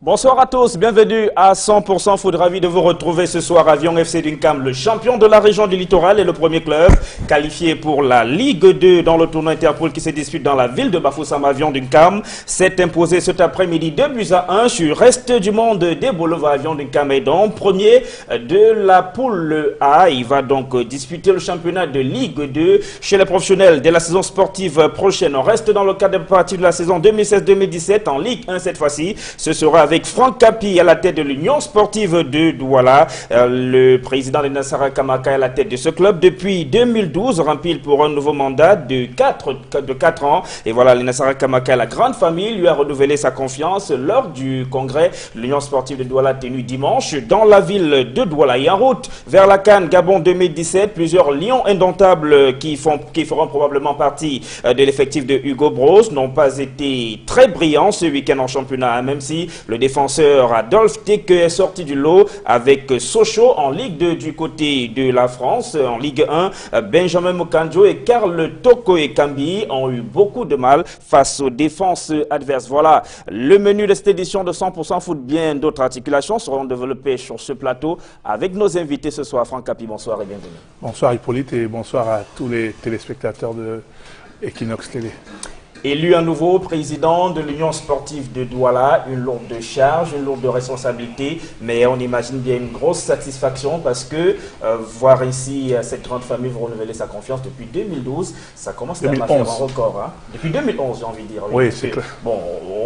Bonsoir à tous, bienvenue à 100% Foot, ravi de vous retrouver ce soir. Avion FC Duncam, le champion de la région du littoral et le premier club qualifié pour la Ligue 2 dans le tournoi Interpol qui se dispute dans la ville de Bafoussam. Avion Duncam s'est imposé cet après-midi 2-1 sur reste du monde des Boulevards. Avion Duncam est donc premier de la poule A. Il va donc disputer le championnat de Ligue 2 chez les professionnels de la saison sportive prochaine. On reste dans le cadre de partie de la saison 2016-2017 en Ligue 1 cette fois-ci. Ce sera avec Franck Capi à la tête de l'Union sportive de Douala. Le président de Nassara Kamaka est à la tête de ce club depuis 2012, rempli pour un nouveau mandat de 4 ans. Et voilà, le Nassara Kamaka, la grande famille, lui a renouvelé sa confiance lors du congrès de l'Union sportive de Douala tenu dimanche dans la ville de Douala. Et en route vers la CAN Gabon 2017, plusieurs lions indomptables qui feront probablement partie de l'effectif de Hugo Bros n'ont pas été très brillants ce week-end en championnat, même si le défenseur Adolphe Tek est sorti du lot avec Sochaux en Ligue 2 du côté de la France. En Ligue 1, Benjamin Mokanjo et Karl Toko et Kambi ont eu beaucoup de mal face aux défenses adverses. Voilà le menu de cette édition de 100% Foot. Bien d'autres articulations seront développées sur ce plateau avec nos invités ce soir. Franck Capi, bonsoir et bienvenue. Bonsoir Hippolyte et bonsoir à tous les téléspectateurs de Equinox Télé. Élu à nouveau président de l'Union sportive de Douala, une lourde charge, une lourde responsabilité, mais on imagine bien une grosse satisfaction parce que voir ici cette grande famille vous renouveler sa confiance depuis 2012, ça commence à faire un record. Hein? Depuis 2011, j'ai envie de dire. Oui, c'est clair. Bon,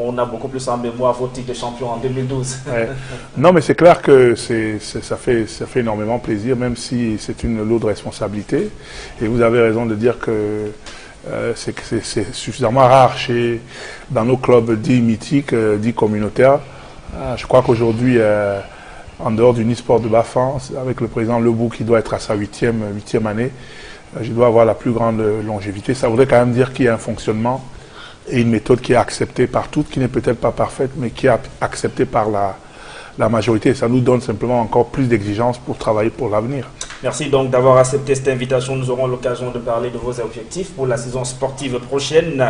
on a beaucoup plus en mémoire vos titres de champion en 2012. Ouais. Non, mais c'est clair que ça fait énormément plaisir, même si c'est une lourde responsabilité. Et vous avez raison de dire que c'est suffisamment rare dans nos clubs dits mythiques, dits communautaires. Je crois qu'aujourd'hui, en dehors du Nisport de Bafan, avec le président Lebou qui doit être à sa huitième année, je dois avoir la plus grande longévité. Ça voudrait quand même dire qu'il y a un fonctionnement et une méthode qui est acceptée par toutes, qui n'est peut-être pas parfaite, mais qui est acceptée par la majorité. Ça nous donne simplement encore plus d'exigences pour travailler pour l'avenir. Merci donc d'avoir accepté cette invitation. Nous aurons l'occasion de parler de vos objectifs pour la saison sportive prochaine.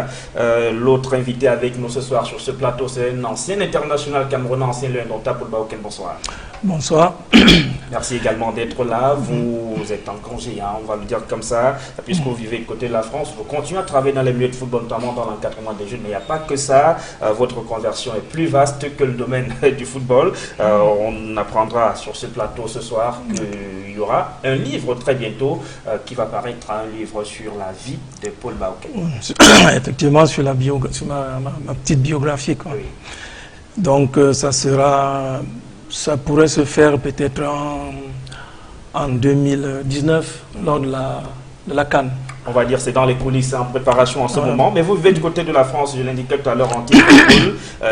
L'autre invité avec nous ce soir sur ce plateau, c'est un ancien international camerounais, ancien lion indomptable pour Baoken. Bonsoir. Bonsoir. Merci également d'être là. Vous êtes en congé, hein, on va le dire comme ça, puisque vous vivez côté de la France. Vous continuez à travailler dans les milieux de football, notamment dans l'encadrement des jeunes, mais il n'y a pas que ça. Votre conversion est plus vaste que le domaine du football. On apprendra sur ce plateau ce soir qu'il y aura un livre très bientôt qui va paraître, un livre sur la vie de Paul Baoken. Effectivement, sur ma petite biographie. Quoi. Oui. Donc ça pourrait se faire peut-être en 2019 lors de la CAN. On va dire c'est dans les coulisses en préparation en ce moment. Mais vous vivez du côté de la France, je l'indiquais tout à l'heure en titre.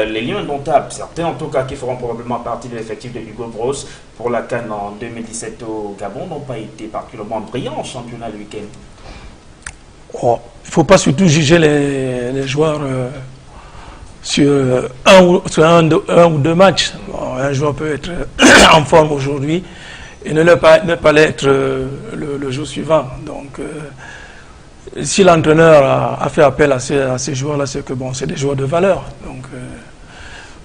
Les lions indomptables, certains en tout cas qui feront probablement partie de l'effectif de Hugo Bros pour la CAN en 2017 au Gabon n'ont pas été particulièrement brillants en championnat le week-end. Oh, il ne faut pas surtout juger les joueurs sur un ou deux matchs. Bon, un joueur peut être en forme aujourd'hui et ne pas l'être le jour suivant. Donc, si l'entraîneur a fait appel à ces joueurs-là, c'est que bon, c'est des joueurs de valeur. Donc,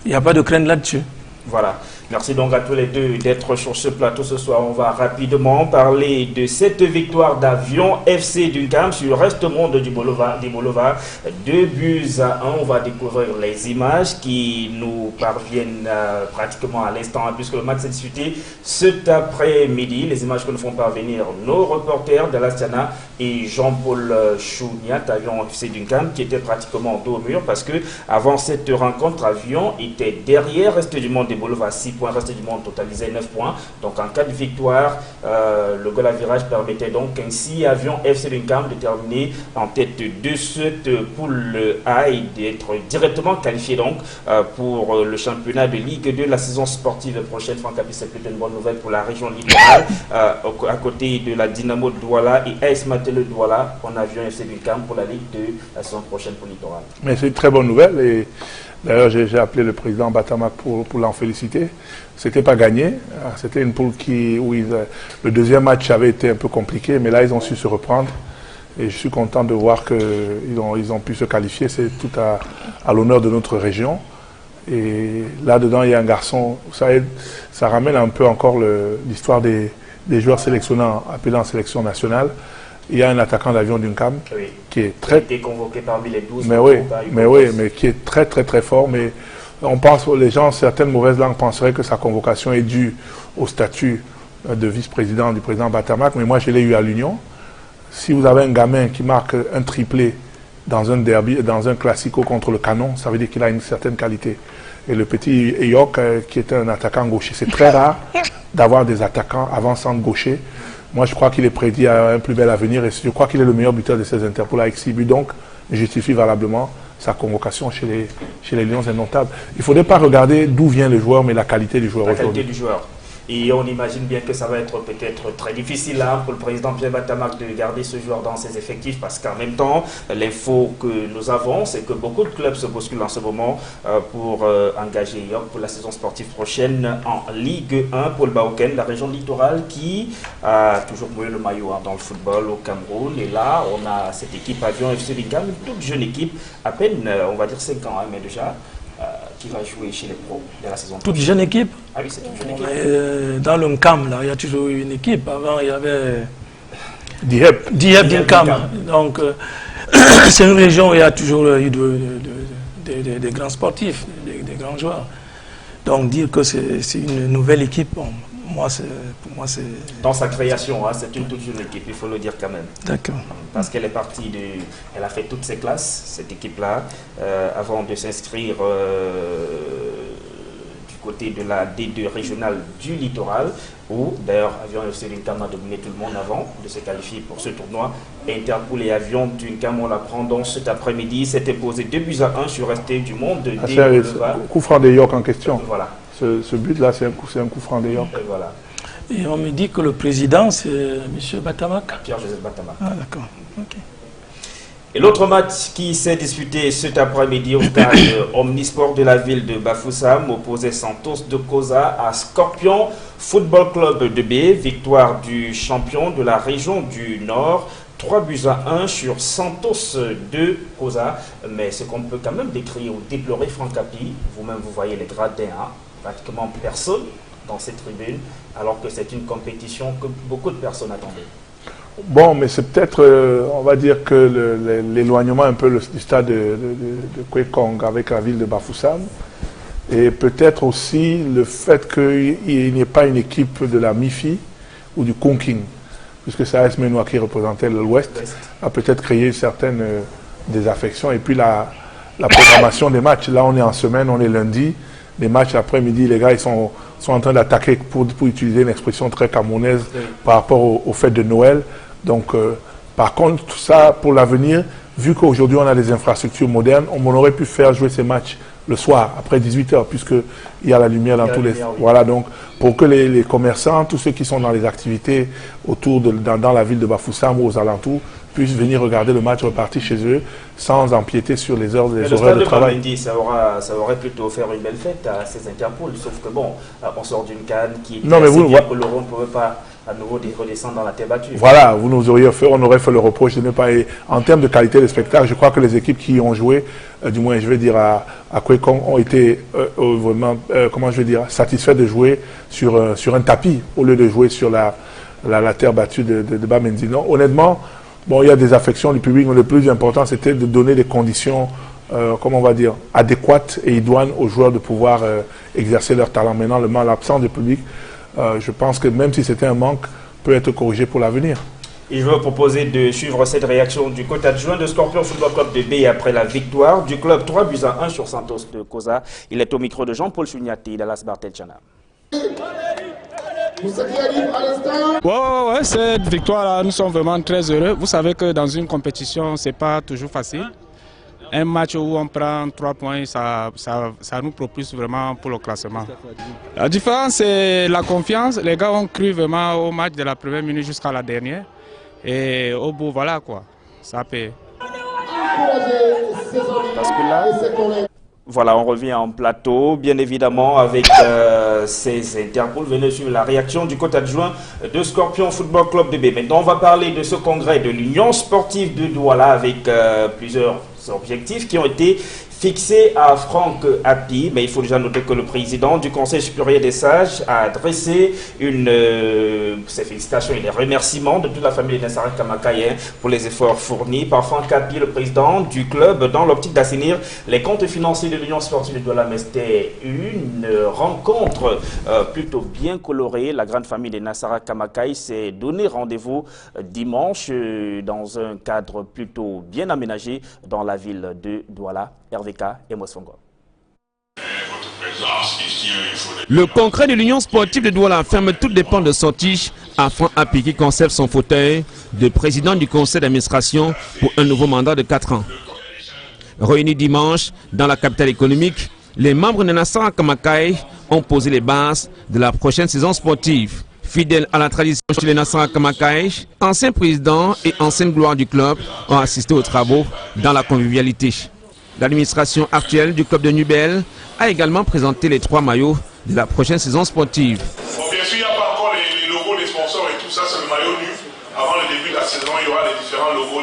il n'y a pas de crainte là-dessus. Voilà. Merci donc à tous les deux d'être sur ce plateau ce soir. On va rapidement parler de cette victoire d'Avion FC Duncam sur le reste monde des Boulevards. 2-1. On va découvrir les images qui nous parviennent pratiquement à l'instant, puisque le match s'est disputé cet après-midi. Les images que nous font parvenir nos reporters de l'Astiana et Jean-Paul Chouniat, Avion FC Duncam, qui était pratiquement dos au mur parce que avant cette rencontre, Avion était derrière reste du monde des Boulevards 6 points, reste du monde totalisait 9 points. Donc en cas de victoire, le goal à virage permettait donc ainsi à Avion FC Duncam de terminer en tête de cette poule A et d'être directement qualifié donc pour le championnat de Ligue 2 la saison sportive prochaine. Franck Capi, c'est plutôt une bonne nouvelle pour la région littorale. À côté de la Dynamo de Douala et AS Matele de Douala, on a Avion FC Duncam pour la Ligue 2 la saison prochaine pour littoral. Mais c'est une très bonne nouvelle et d'ailleurs j'ai appelé le président Batamak pour l'en féliciter. C'était pas gagné, c'était une poule où le deuxième match avait été un peu compliqué, mais là ils ont su se reprendre. Et je suis content de voir qu'ils ont pu se qualifier, c'est tout à l'honneur de notre région. Et là-dedans, il y a un garçon, ça ramène un peu encore l'histoire des joueurs sélectionnés appelés en sélection nationale. Il y a un attaquant d'avion d'UNCAM qui est très... Qui a été convoqué parmi les 12. Mais qui est très très très fort. Mais on pense, les gens, certaines mauvaises langues penseraient que sa convocation est due au statut de vice-président du président Batamak. Mais moi, je l'ai eu à l'Union. Si vous avez un gamin qui marque un triplé dans un derby, dans un classico contre le Canon, ça veut dire qu'il a une certaine qualité. Et le petit Eyok, qui est un attaquant gaucher, c'est très rare d'avoir des attaquants avant-centre gaucher. Moi, je crois qu'il est prédit à un plus bel avenir et je crois qu'il est le meilleur buteur de ces Interpol avec 6 buts. Donc, justifie valablement sa convocation chez les Lions indomptables. Il ne faudrait pas regarder d'où vient le joueur, mais la qualité du joueur aujourd'hui. La qualité du joueur. Et on imagine bien que ça va être peut-être très difficile là, pour le président Pierre Batamak de garder ce joueur dans ses effectifs parce qu'en même temps, l'info que nous avons, c'est que beaucoup de clubs se bousculent en ce moment pour engager Yok pour la saison sportive prochaine en Ligue 1 pour le Baoken, la région littorale qui a toujours mouillé le maillot dans le football au Cameroun. Et là, on a cette équipe Avion FC Linkam, une toute jeune équipe, à peine, on va dire 5 ans, mais déjà, qui va jouer chez les pros de la saison. Toute jeune équipe? Ah oui, c'est une jeune équipe. Dans le Nkam, là, il y a toujours eu une équipe. Avant, il y avait Dihep d'Inkam. Donc, c'est une région où il y a toujours eu des grands sportifs, des grands joueurs. Donc, dire que c'est une nouvelle équipe, bon, pour moi, c'est... Dans sa création, hein, c'est une toute jeune équipe, il faut le dire quand même. D'accord. Parce qu'elle est partie elle a fait toutes ses classes, cette équipe-là, avant de s'inscrire du côté de la D2 régionale du littoral, où d'ailleurs Avion FC Linkam a dominé tout le monde avant de se qualifier pour ce tournoi. Interpol et Avion d'Unkam, on l'apprend donc cet après-midi, s'était posé 2-1 sur resté du monde de coup franc de York en question. Voilà. Ce but-là, c'est un coup franc de York. Et voilà. Et on me dit que le président, c'est M. Batamak. Pierre-Joseph Batamak. Ah, d'accord. Ok. Et l'autre match qui s'est disputé cet après-midi au stade Omnisport de la ville de Bafoussam opposait Santos de Koza à Scorpion Football Club de B. Victoire du champion de la région du Nord. 3-1 sur Santos de Koza. Mais ce qu'on peut quand même décrire ou déplorer, Franck Capi, vous-même vous voyez les gradins, hein, pratiquement personne dans cette tribune, alors que c'est une compétition que beaucoup de personnes attendaient. Bon, mais c'est peut-être, on va dire que l'éloignement un peu du stade de Kwekong avec la ville de Bafoussam, et peut-être aussi le fait qu'il n'y ait pas une équipe de la MIFI ou du Konking, puisque c'est AS Menoa qui représentait l'Ouest, a peut-être créé certaines désaffections. Et puis la programmation des matchs, là on est en semaine, on est lundi, les matchs l'après-midi, les gars ils sont en train d'attaquer, pour utiliser une expression très camerounaise par rapport au fête de Noël. Donc, par contre, tout ça, pour l'avenir, vu qu'aujourd'hui on a des infrastructures modernes, on aurait pu faire jouer ces matchs le soir, après 18h, puisqu'il y a la lumière dans tous les... Voilà, donc, pour que les commerçants, tous ceux qui sont dans les activités autour dans la ville de Bafoussam ou aux alentours, puissent venir regarder le match reparti chez eux sans empiéter sur les horaires de travail. Bamendi, ça aurait plutôt offert une belle fête à ces Interpol, sauf que bon, on sort d'une canne qui était que l'Euro ne pouvait pas à nouveau redescendre dans la terre battue. Voilà, on aurait fait le reproche de ne pas... En termes de qualité de spectacle, je crois que les équipes qui ont joué, du moins je vais dire à Kwekong, ont été vraiment, satisfaits de jouer sur un tapis au lieu de jouer sur la terre battue de Bamendi. Non, honnêtement, bon, il y a des affections du public, mais le plus important, c'était de donner des conditions, adéquates et idoines aux joueurs de pouvoir exercer leur talent. Maintenant, l'absence de public, je pense que même si c'était un manque, peut être corrigé pour l'avenir. Et je veux vous proposer de suivre cette réaction du coach adjoint de Scorpion Football Club de B après la victoire du club 3-1 sur Santos de Koza. Il est au micro de Jean-Paul Chuniati, Dallas Bartel-Chana. Ouais, cette victoire-là, nous sommes vraiment très heureux. Vous savez que dans une compétition, ce n'est pas toujours facile. Un match où on prend 3 points, ça nous propulse vraiment pour le classement. La différence, c'est la confiance. Les gars ont cru vraiment au match de la première minute jusqu'à la dernière. Et au bout, voilà quoi, ça paye. Parce que là, voilà, on revient en plateau, bien évidemment, avec ces Interpol. Venez suivre la réaction du coach adjoint de Scorpion Football Club de B. Maintenant, on va parler de ce congrès de l'Union sportive de Douala avec plusieurs objectifs qui ont été fixés à Franck Hapi. Mais il faut déjà noter que le président du Conseil supérieur des sages a adressé ses félicitations et les remerciements de toute la famille de Nassara Kamakaye pour les efforts fournis par Franck Hapi, le président du club, dans l'optique d'assainir les comptes financiers de l'Union sportive de Douala. Mais c'était une rencontre plutôt bien colorée. La grande famille de Nassara Kamakaye s'est donné rendez-vous dimanche dans un cadre plutôt bien aménagé dans la ville de Douala. RVK et Mosfongo. Le congrès de l'Union sportive de Douala ferme toutes les portes de sortie à Franck Hapi qui conserve son fauteuil de président du conseil d'administration pour un nouveau mandat de 4 ans. Réunis dimanche dans la capitale économique, les membres de Nassara Kamakaye ont posé les bases de la prochaine saison sportive. Fidèles à la tradition chez les Nassara Kamakaye, anciens présidents et anciennes gloires du club ont assisté aux travaux dans la convivialité. L'administration actuelle du club de Nubel a également présenté les 3 maillots de la prochaine saison sportive. Bon, bien sûr, il n'y a pas encore les logos des sponsors et tout ça, c'est le maillot nu. Avant le début de la saison, il y aura les différents logos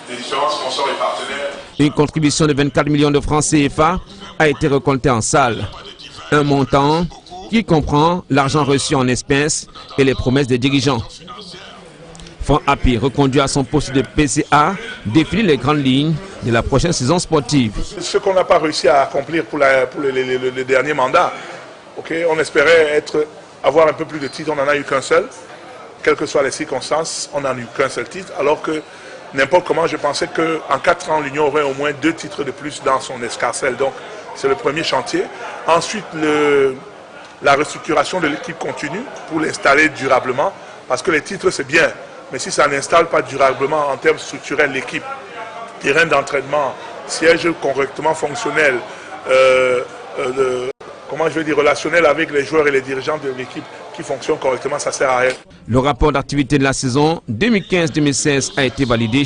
des différents sponsors et partenaires. Une contribution de 24 millions de francs CFA a été récoltée en salle. Un montant qui comprend l'argent reçu en espèces et les promesses des dirigeants. Franck Hapi, reconduit à son poste de PCA, définit les grandes lignes de la prochaine saison sportive. Ce qu'on n'a pas réussi à accomplir pour le dernier mandat, okay, on espérait avoir un peu plus de titres, on n'en a eu qu'un seul. Quelles que soient les circonstances, on n'en a eu qu'un seul titre, alors que n'importe comment, je pensais qu'en 4 ans, l'Union aurait au moins 2 titres de plus dans son escarcelle. Donc, c'est le premier chantier. Ensuite, la restructuration de l'équipe continue pour l'installer durablement, parce que les titres, c'est bien. Mais si ça n'installe pas durablement en termes structurels l'équipe, terrain d'entraînement, siège correctement fonctionnel, relationnel avec les joueurs et les dirigeants de l'équipe qui fonctionnent correctement, ça sert à rien. Le rapport d'activité de la saison 2015-2016 a été validé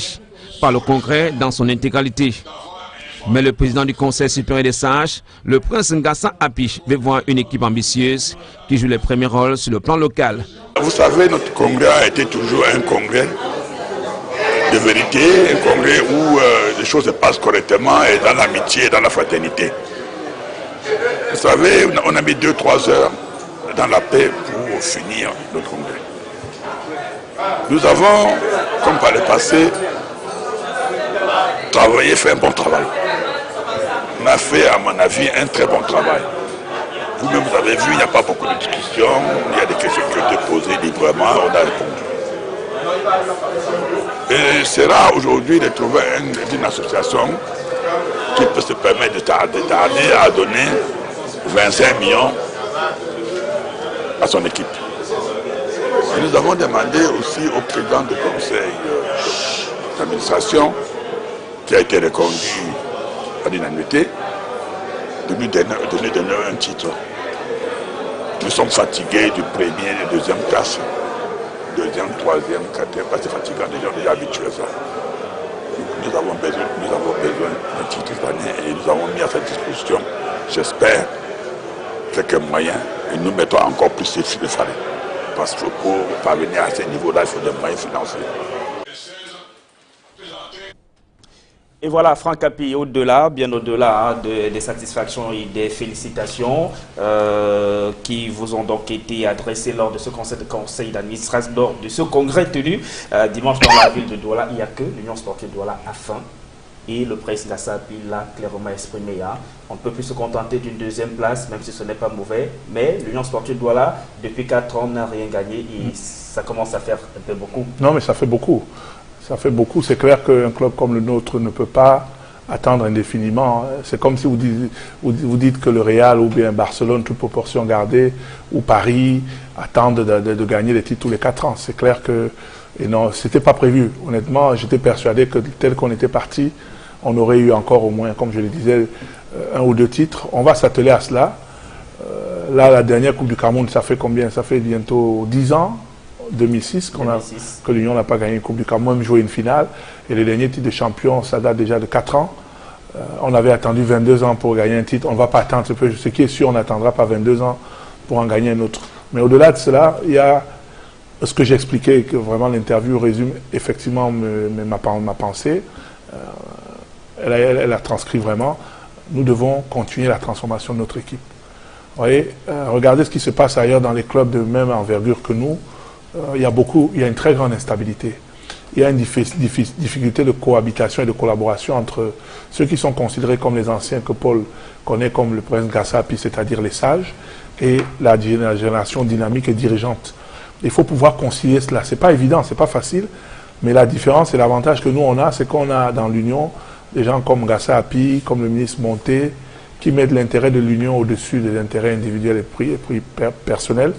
par le Congrès dans son intégralité. Mais le président du Conseil supérieur des sages, le prince Ngassa Hapi, veut voir une équipe ambitieuse qui joue les premiers rôles sur le plan local. Vous savez, notre congrès a été toujours un congrès de vérité, un congrès où les choses se passent correctement et dans l'amitié et dans la fraternité. Vous savez, on a mis 2-3 heures dans la paix pour finir notre congrès. Nous avons, comme par le passé, travaillé, fait un bon travail. On a fait, à mon avis, un très bon travail. Vous-même, vous avez vu, il n'y a pas beaucoup de discussions. Il y a des questions qui ont été posées librement, on a répondu. Et c'est rare aujourd'hui de trouver une association qui peut se permettre de tarder à donner 25 millions à son équipe. Et nous avons demandé aussi au président du conseil d'administration, qui a été reconduit à l'unanimité, de lui donner un titre. Nous sommes fatigués du premier et du deuxième classe, deuxième, troisième, quatrième, parce que c'est fatigant, les gens sont déjà habitués à ça. Donc, nous avons besoin d'un titre cette année et nous avons mis à cette disposition, j'espère, quelques moyens et nous mettons encore plus de farine. Parce que pour parvenir à ce niveau-là, il faut des moyens financiers. Et voilà, Franck Hapi, au-delà, bien au-delà des satisfactions et des félicitations qui vous ont donc été adressées lors de ce conseil d'administration, lors de ce congrès tenu dimanche dans la ville de Douala. Il n'y a que l'Union sportive de Douala a faim. Et le président Hapi l'a clairement exprimé. On ne peut plus se contenter d'une deuxième place, même si ce n'est pas mauvais. Mais l'Union sportive de Douala, depuis 4 ans, n'a rien gagné et ça commence à faire un peu beaucoup. Non, mais ça fait beaucoup. Ça fait beaucoup. C'est clair qu'un club comme le nôtre ne peut pas attendre indéfiniment. C'est comme si vous dites que le Real ou bien Barcelone, toute proportion gardée, ou Paris attendent de gagner des titres tous les 4 ans. C'est clair que... Et non, c'était pas prévu. Honnêtement, j'étais persuadé que tel qu'on était parti, on aurait eu encore au moins, comme je le disais, 1 ou 2 titres. On va s'atteler à cela. Là, la dernière Coupe du Cameroun, ça fait combien? Ça fait bientôt 10 ans. 2006, que l'Union n'a pas gagné une Coupe du Cameroun, même joué une finale. Et le dernier titre de champion, ça date déjà de 4 ans. On avait attendu 22 ans pour gagner un titre. On ne va pas attendre. Ce qui est sûr, on n'attendra pas 22 ans pour en gagner un autre. Mais au-delà de cela, il y a ce que j'expliquais, que vraiment l'interview résume effectivement ma pensée. elle a transcrit vraiment. Nous devons continuer la transformation de notre équipe. Vous voyez, regardez ce qui se passe ailleurs dans les clubs de même envergure que nous. Il y a une très grande instabilité. Il y a une difficulté de cohabitation et de collaboration entre ceux qui sont considérés comme les anciens que Paul connaît comme le prince Gassapi, c'est-à-dire les sages, et la génération dynamique et dirigeante. Il faut pouvoir concilier cela. Ce n'est pas évident, ce n'est pas facile, mais la différence et l'avantage que nous on a, c'est qu'on a dans l'Union des gens comme Gassapi, comme le ministre Monté, qui mettent l'intérêt de l'Union au-dessus des intérêts individuels et personnels.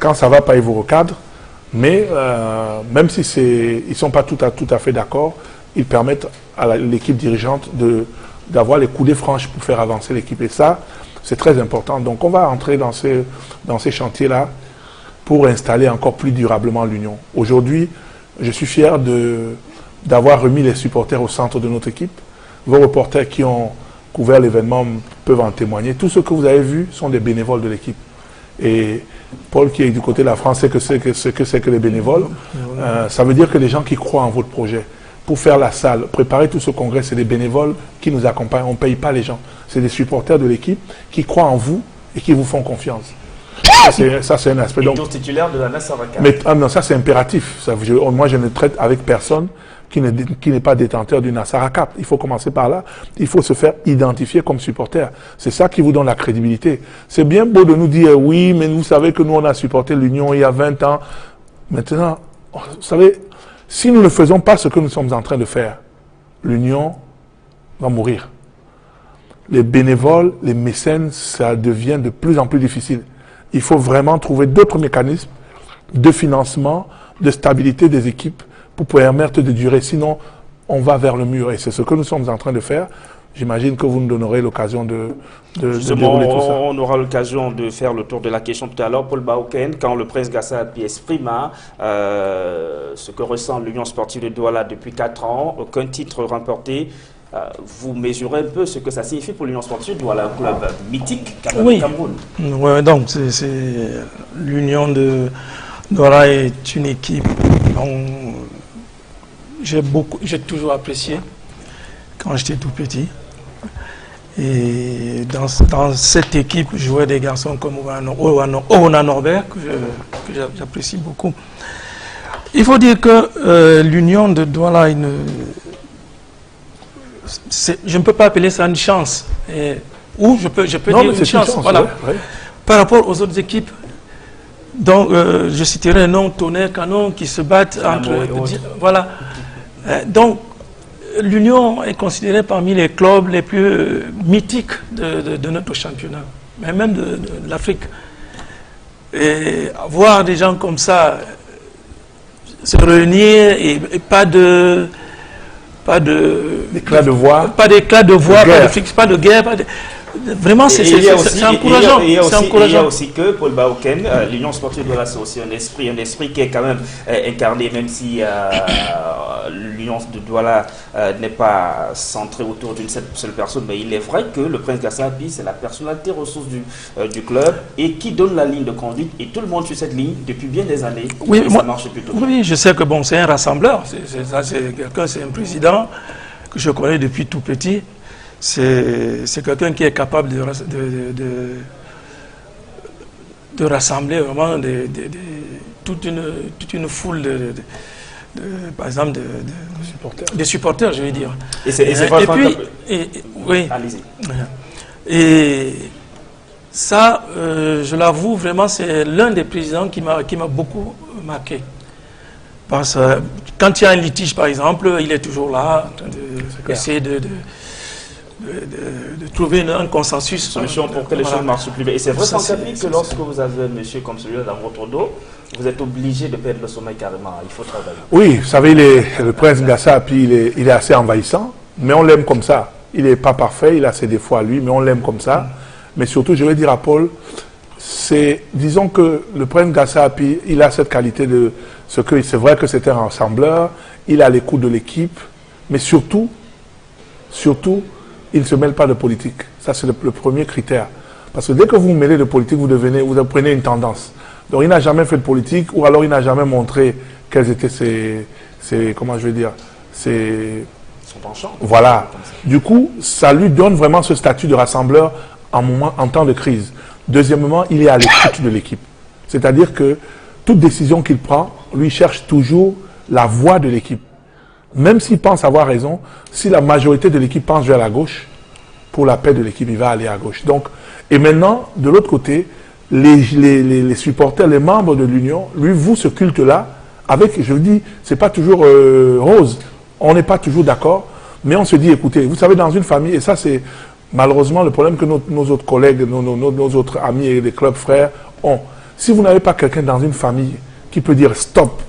Quand ça ne va pas, ils vous recadrent. Mais même si ils ne sont pas tout à fait d'accord, ils permettent à l'équipe dirigeante d'avoir les coudées franches pour faire avancer l'équipe. Et ça, c'est très important. Donc on va entrer dans ces chantiers-là pour installer encore plus durablement l'Union. Aujourd'hui, je suis fier d'avoir remis les supporters au centre de notre équipe. Vos reporters qui ont couvert l'événement peuvent en témoigner. Tous ceux que vous avez vus sont des bénévoles de l'équipe. Et Paul, qui est du côté de la France, sait que c'est que les bénévoles. Ça veut dire que les gens qui croient en votre projet, pour faire la salle, préparer tout ce congrès, c'est des bénévoles qui nous accompagnent. On ne paye pas les gens. C'est des supporters de l'équipe qui croient en vous et qui vous font confiance. Ça, c'est un aspect. Donc, titulaire de la Nassaraka. Mais non, ça, c'est impératif. Moi, je ne traite avec personne qui n'est pas détenteur du Nassaraka. Il faut commencer par là. Il faut se faire identifier comme supporter. C'est ça qui vous donne la crédibilité. C'est bien beau de nous dire, oui, mais vous savez que nous, on a supporté l'Union il y a 20 ans. Maintenant, vous savez, si nous ne faisons pas ce que nous sommes en train de faire, l'Union va mourir. Les bénévoles, les mécènes, ça devient de plus en plus difficile. Il faut vraiment trouver d'autres mécanismes de financement, de stabilité des équipes pour permettre de durer. Sinon, on va vers le mur. Et c'est ce que nous sommes en train de faire. J'imagine que vous nous donnerez l'occasion de dérouler tout ça. On aura l'occasion de faire le tour de la question tout à l'heure. Paul Baoken, quand le prince Gassapi exprima ce que ressent l'Union sportive de Douala depuis 4 ans, aucun titre remporté, vous mesurez un peu ce que ça signifie pour l'Union sportive de Douala, un club mythique au Cameroun. Oui, donc l'Union de Douala est une équipe j'ai toujours apprécié quand j'étais tout petit. Et dans cette équipe, je jouais des garçons comme Owana Norbert, que j'apprécie beaucoup. Il faut dire que l'Union de Douala, je ne peux pas appeler ça une chance. Ou je peux dire une chance. Voilà. Ouais. Par rapport aux autres équipes, donc je citerai un nom, Tonnerre, Canon, qui se battent entre... Voilà. Donc, l'Union est considérée parmi les clubs les plus mythiques de notre championnat, mais même de l'Afrique. Et voir des gens comme ça se réunir et pas d'éclat de voix, pas de fixe, pas de guerre, vraiment c'est encourageant. Il y a aussi que Paul Baoken, l'Union sportive de Douala, c'est aussi un esprit qui est quand même incarné, même si l'Union de Douala n'est pas centrée autour d'une seule personne, mais il est vrai que le prince Gassapi, c'est la personnalité ressource du club et qui donne la ligne de conduite, et tout le monde suit cette ligne depuis bien des années. Oui, ça marche plutôt bien. Oui, je sais que c'est un rassembleur, c'est un président que je connais depuis tout petit. C'est quelqu'un qui est capable de rassembler vraiment toute une foule par exemple de supporters, je vais dire. Oui. Allez-y. Et ça, je l'avoue vraiment, c'est l'un des présidents qui m'a beaucoup marqué. Parce que quand il y a un litige, par exemple, il est toujours là, en train d'essayer de trouver un consensus. Solution pour que les choses marchent plus bien. Et c'est vrai, Sankapi, que lorsque vous avez un monsieur comme celui-là dans votre dos, vous êtes obligé de perdre le sommeil carrément. Il faut travailler. Oui, vous savez, le prince Gassapi, il est assez envahissant, mais on l'aime comme ça. Il n'est pas parfait, il a ses défauts à lui, mais on l'aime comme ça. Mais surtout, je vais dire à Paul, disons que le prince Gassapi, il a cette qualité de c'est vrai que c'est un rassembleur, il a l'écoute de l'équipe, mais surtout, il ne se mêle pas de politique. Ça, c'est le premier critère. Parce que dès que vous vous mêlez de politique, vous prenez une tendance. Donc, il n'a jamais fait de politique, ou alors il n'a jamais montré quelles étaient ses sont en chambre. Voilà. Du coup, ça lui donne vraiment ce statut de rassembleur en temps de crise. Deuxièmement, il est à l'écoute de l'équipe. C'est-à-dire que toute décision qu'il prend, lui cherche toujours la voix de l'équipe. Même s'il pense avoir raison, si la majorité de l'équipe pense vers la gauche, pour la paix de l'équipe, il va aller à gauche. Donc, et maintenant, de l'autre côté, les supporters, les membres de l'Union, lui vouent ce culte-là avec, je vous dis, c'est pas toujours rose. On n'est pas toujours d'accord, mais on se dit, écoutez, vous savez, dans une famille, et ça c'est malheureusement le problème que nos autres collègues, nos autres amis et les clubs frères ont. Si vous n'avez pas quelqu'un dans une famille qui peut dire stop,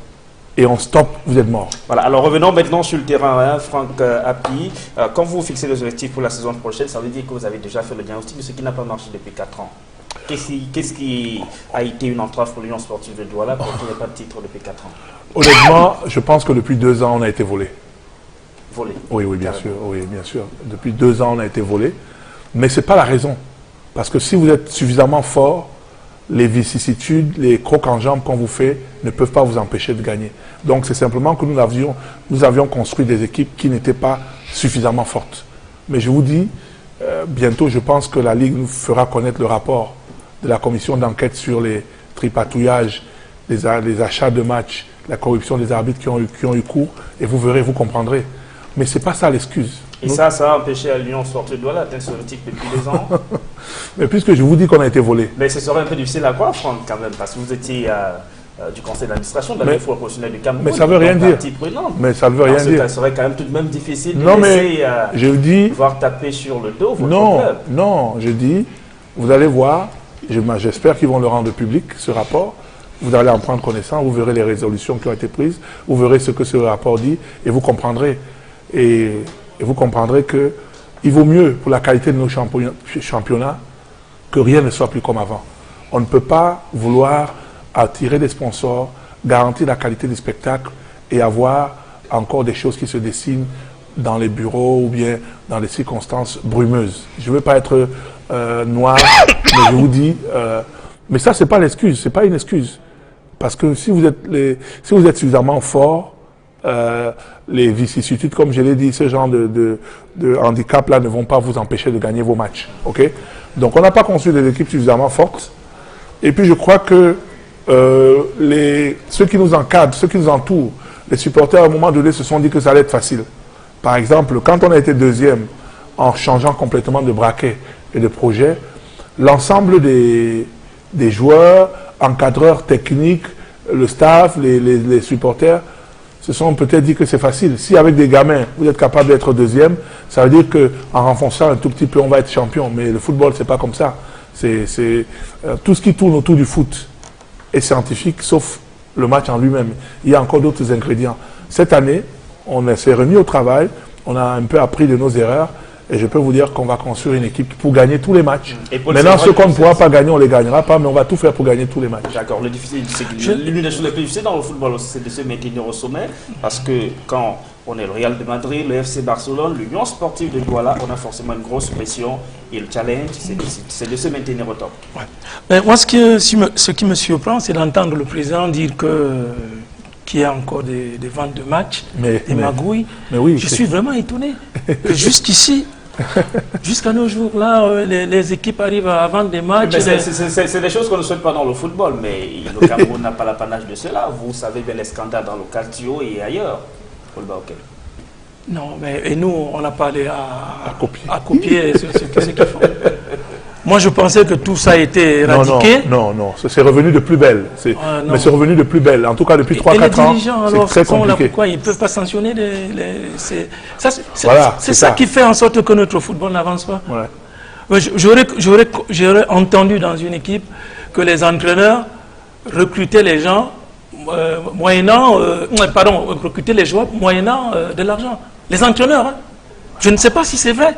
et on stop, vous êtes mort. Voilà, alors revenons maintenant sur le terrain, hein, Franck Hapi. Quand vous fixez les objectifs pour la saison prochaine, ça veut dire que vous avez déjà fait le diagnostic de ce qui n'a pas marché depuis 4 ans. Qu'est-ce qui a été une entrave pour l'Union sportive de Douala pour qu'il n'y ait pas de titre depuis 4 ans? Honnêtement, je pense que depuis 2 ans, on a été volé. Volé? Oui, bien sûr, oui, bien sûr. Depuis 2 ans, on a été volé. Mais ce n'est pas la raison. Parce que si vous êtes suffisamment fort, les vicissitudes, les crocs en jambes qu'on vous fait ne peuvent pas vous empêcher de gagner. Donc c'est simplement que nous avions construit des équipes qui n'étaient pas suffisamment fortes. Mais je vous dis, bientôt je pense que la Ligue nous fera connaître le rapport de la commission d'enquête sur les tripatouillages, les achats de matchs, la corruption des arbitres qui ont eu cours, et vous verrez, vous comprendrez. Mais ce n'est pas ça l'excuse. Et ça a empêché à l'Union sportive de Douala d'atteindre ce titre depuis 2 ans. Mais puisque je vous dis qu'on a été volé. Mais ce serait un peu difficile à croire, Franck, quand même, parce que vous étiez du conseil d'administration de la Ligue professionnelle du Cameroun. Mais ça ne veut rien dire. Mais ça ne veut rien dire. Ça serait quand même tout de même difficile de laisser voir taper sur le dos votre club. Non, je dis, vous allez voir, j'espère qu'ils vont le rendre public, ce rapport. Vous allez en prendre connaissance, vous verrez les résolutions qui ont été prises, vous verrez ce que ce rapport dit, et vous comprendrez. Et vous comprendrez qu'il vaut mieux pour la qualité de nos championnats que rien ne soit plus comme avant. On ne peut pas vouloir attirer des sponsors, garantir la qualité du spectacle et avoir encore des choses qui se dessinent dans les bureaux ou bien dans des circonstances brumeuses. Je ne veux pas être noir, mais je vous dis, mais ça c'est pas l'excuse, c'est pas une excuse. Parce que si vous êtes suffisamment fort, les vicissitudes, comme je l'ai dit, ce genre de handicap-là ne vont pas vous empêcher de gagner vos matchs. Okay? Donc on n'a pas construit des équipes suffisamment fortes. Et puis je crois que ceux qui nous encadrent, ceux qui nous entourent, les supporters à un moment donné se sont dit que ça allait être facile. Par exemple, quand on a été deuxième, en changeant complètement de braquet et de projet, l'ensemble des joueurs, encadreurs techniques, le staff, les supporters, se sont peut-être dit que c'est facile. Si avec des gamins, vous êtes capable d'être deuxième, ça veut dire qu'en renfonçant un tout petit peu, on va être champion. Mais le football, c'est pas comme ça. Tout ce qui tourne autour du foot est scientifique, sauf le match en lui-même. Il y a encore d'autres ingrédients. Cette année, on s'est remis au travail, on a un peu appris de nos erreurs, et je peux vous dire qu'on va construire une équipe pour gagner tous les matchs. Maintenant, ceux qu'on ne pourra pas gagner, on ne les gagnera pas, mais on va tout faire pour gagner tous les matchs. D'accord. Le difficile, c'est que l'une des choses les plus difficiles dans le football, c'est de se maintenir au sommet, parce que quand on est le Real de Madrid, le FC Barcelone, l'Union sportive de Douala, on a forcément une grosse pression, et le challenge, c'est de se maintenir au top. Ouais. Mais moi, ce qui me surprend, c'est d'entendre le président dire qu'il y a encore des ventes de matchs, des magouilles. Mais oui, je suis vraiment étonné que jusqu'ici, jusqu'à nos jours, là, les équipes arrivent à vendre des matchs. C'est des choses qu'on ne souhaite pas dans le football, mais le Cameroun n'a pas l'apanage de cela. Vous savez bien les scandales dans le Calcio et ailleurs. Non, mais et nous, on n'a pas à copier ce qu'ils font. Moi, je pensais que tout ça a été éradiqué. Non, c'est revenu de plus belle. Mais c'est revenu de plus belle. En tout cas, depuis 3-4 ans, c'est très compliqué. Pourquoi ils ne peuvent pas sanctionner c'est ça qui fait en sorte que notre football n'avance pas. Ouais. J'aurais entendu dans une équipe que les entraîneurs recrutaient les gens recrutaient les joueurs moyennant de l'argent. Les entraîneurs, hein. Je ne sais pas si c'est vrai,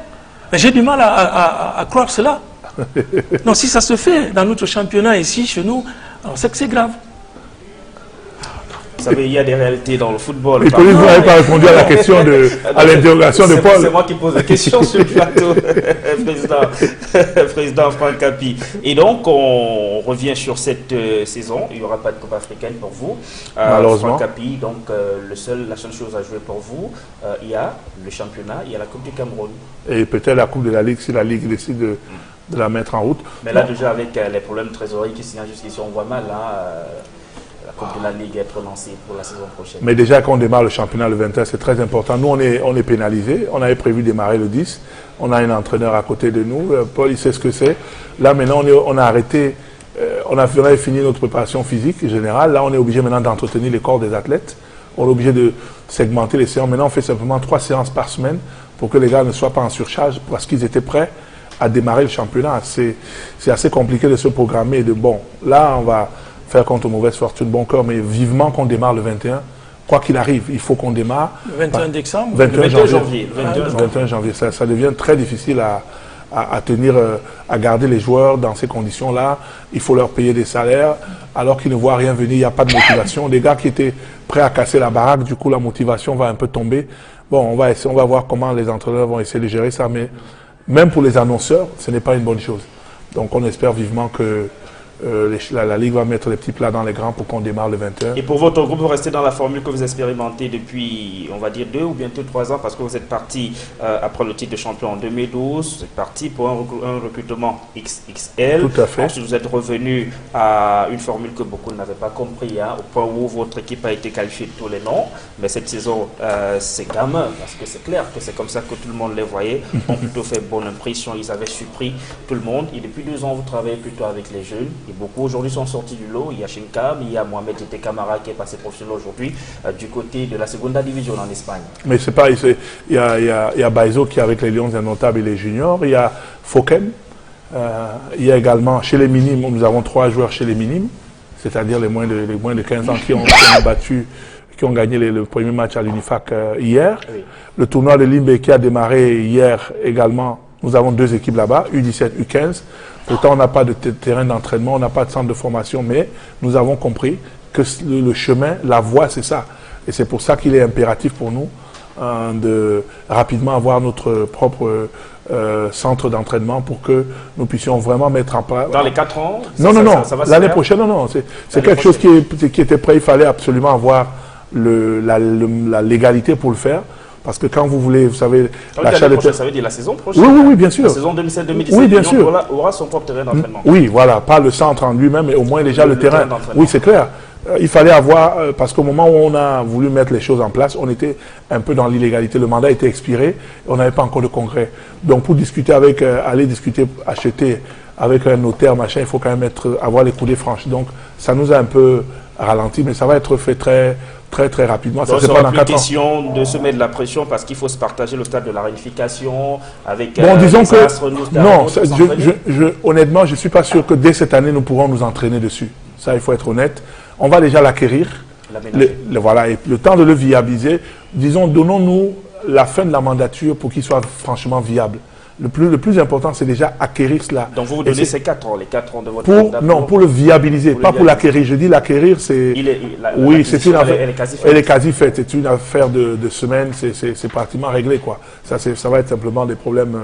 mais j'ai du mal à croire cela. Non, si ça se fait dans notre championnat ici, chez nous, alors c'est que c'est grave. savez, il y a des réalités dans le football. Et police, vous n'avez pas répondu à la question à l'interrogation de Paul. C'est moi qui pose la question sur le plateau, président Franck Capi. Et donc, on revient sur cette saison. Il n'y aura pas de Coupe africaine pour vous. Malheureusement. Franck Capi, donc, la seule chose à jouer pour vous, il y a le championnat, il y a la Coupe du Cameroun. Et peut-être la Coupe de la Ligue, si la Ligue décide de la mettre en route. Mais là, déjà, avec les problèmes de trésorerie qui signalent jusqu'ici, on voit mal la Coupe de la Ligue être lancée pour la saison prochaine. Mais déjà, quand on démarre le championnat le 21, c'est très important. Nous, on est pénalisés. On avait prévu démarrer le 10. On a un entraîneur à côté de nous. Paul, il sait ce que c'est. Là, maintenant, on a arrêté. On avait fini notre préparation physique générale. Là, on est obligé maintenant d'entretenir les corps des athlètes. On est obligé de segmenter les séances. Maintenant, on fait simplement 3 séances par semaine pour que les gars ne soient pas en surcharge parce qu'ils étaient prêts à démarrer le championnat. C'est assez compliqué de se programmer. Bon, là, on va faire contre mauvaise fortune, bon cœur, mais vivement qu'on démarre le 21. Quoi qu'il arrive, il faut qu'on démarre. Le 21 décembre 21 janvier. 21 janvier. Ça devient très difficile à tenir, à garder les joueurs dans ces conditions-là. Il faut leur payer des salaires alors qu'ils ne voient rien venir. Il n'y a pas de motivation. Les gars qui étaient prêts à casser la baraque, du coup, la motivation va un peu tomber. Bon, on va voir comment les entraîneurs vont essayer de gérer ça, mais même pour les annonceurs, ce n'est pas une bonne chose. Donc, on espère vivement que la Ligue va mettre les petits plats dans les grands pour qu'on démarre le 21. Et pour votre groupe, vous restez dans la formule que vous expérimentez depuis, on va dire, 2 ou bientôt 3 ans, parce que vous êtes parti après le titre de champion en 2012, vous êtes parti pour un recrutement XXL. Tout à fait. Ensuite, vous êtes revenu à une formule que beaucoup n'avaient pas compris, au point où votre équipe a été qualifiée de tous les noms. Mais cette saison, c'est gamin, parce que c'est clair que c'est comme ça que tout le monde les voyait. Ont plutôt fait bonne impression, ils avaient surpris tout le monde. Et depuis 2 ans, vous travaillez plutôt avec les jeunes. Et beaucoup aujourd'hui sont sortis du lot. Il y a Shinkam, il y a Mohamed Jete Camara qui est passé professionnel aujourd'hui du côté de la Segunda Division en Espagne. Mais c'est pas, il y a Baizo qui est avec les Lions Indomptables et les juniors. Il y a Foken. Il y a également, chez les minimes, nous avons 3 joueurs chez les minimes, c'est-à-dire les moins de 15 ans qui ont gagné le premier match à l'Unifac hier. Oui. Le tournoi de Limbe qui a démarré hier également. Nous avons 2 équipes là-bas, U17, U15. Pourtant, on n'a pas de terrain d'entraînement, on n'a pas de centre de formation, mais nous avons compris que le chemin, la voie, c'est ça. Et c'est pour ça qu'il est impératif pour nous de rapidement avoir notre propre centre d'entraînement pour que nous puissions vraiment mettre en place... Dans les 4 ans? Non. L'année prochaine, non. C'est quelque chose qui était prêt. Il fallait absolument avoir la légalité pour le faire. Parce que quand vous voulez, vous savez... L'achat de terrain, ça veut dire la saison prochaine? Oui, bien sûr. La saison 2017-2017, oui, bien sûr. Aura son propre terrain d'entraînement. Oui, voilà. Pas le centre en lui-même, mais au moins déjà le terrain. Oui, c'est clair. Il fallait avoir... parce qu'au moment où on a voulu mettre les choses en place, on était un peu dans l'illégalité. Le mandat était expiré et on n'avait pas encore de congrès. Donc pour discuter aller discuter, acheter avec un notaire, machin, il faut quand même avoir les coudées franches. Donc ça nous a un peu ralenti, mais ça va être fait très rapidement. Donc, ça sera plus question de se mettre de la pression parce qu'il faut se partager le stade de la réunification avec disons que non, honnêtement, je ne suis pas sûr que dès cette année, nous pourrons nous entraîner dessus. Ça, il faut être honnête. On va déjà l'acquérir. Voilà, et le temps de le viabiliser, disons, donnons-nous la fin de la mandature pour qu'il soit franchement viable. Le plus important, c'est déjà acquérir cela. Donc vous donnez ces 4 ans, les 4 ans de votre mandat? Non, pour le viabiliser, pas pour l'acquérir. Je dis l'acquérir, c'est... Oui, c'est une affaire... Elle est quasi faite. C'est une affaire de semaines, c'est pratiquement réglé, quoi. Ça va être simplement des problèmes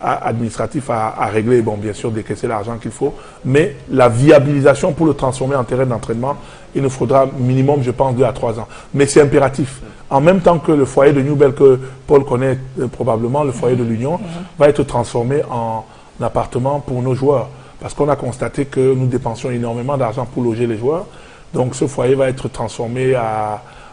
administratifs à régler. Bon, bien sûr, décaisser l'argent qu'il faut. Mais la viabilisation pour le transformer en terrain d'entraînement, il nous faudra minimum, je pense, 2 à 3 ans. Mais c'est impératif. En même temps que le foyer de Newbell, que Paul connaît probablement, le foyer de l'Union, va être transformé en appartement pour nos joueurs. Parce qu'on a constaté que nous dépensions énormément d'argent pour loger les joueurs. Donc ce foyer va être transformé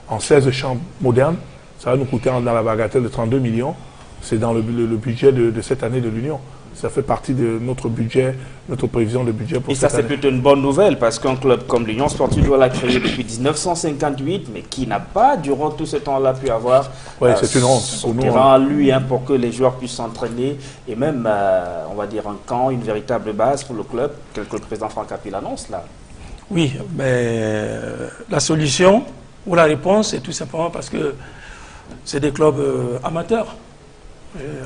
en 16 chambres modernes. Ça va nous coûter dans la bagatelle de 32 millions. C'est dans le budget de cette année de l'Union. Ça fait partie de notre budget, notre prévision de budget pour cette année. Et ça, c'est plutôt une bonne nouvelle parce qu'un club comme l'Union Sportive doit l'a créé depuis 1958, mais qui n'a pas, durant tout ce temps-là, pu avoir c'est une honte son terrain à lui pour que les joueurs puissent s'entraîner et même, on va dire, un camp, une véritable base pour le club, tel que le président Franck Capi l'annonce là. Oui, mais la solution ou la réponse, c'est tout simplement parce que c'est des clubs amateurs.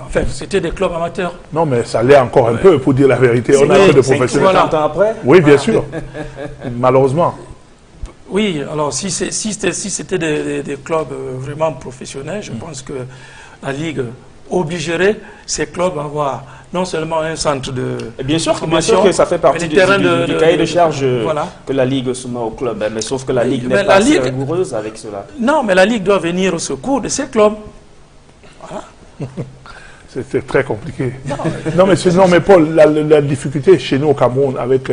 Enfin, c'était des clubs amateurs. Non, mais ça l'est encore un peu, pour dire la vérité. On a un peu de professionnels. 50 ans après? Oui, bien sûr. Malheureusement. Oui, alors si c'était des clubs vraiment professionnels, je pense que la Ligue obligerait ces clubs à avoir non seulement un centre de bien sûr formation, que ça fait partie du cahier de charge voilà. que la Ligue soumet au club, mais sauf que la Ligue Mais n'est pas assez rigoureuse avec cela. Non, mais la Ligue doit venir au secours de ces clubs. Voilà. C'est très compliqué. Non, mais Paul, la difficulté chez nous au Cameroun avec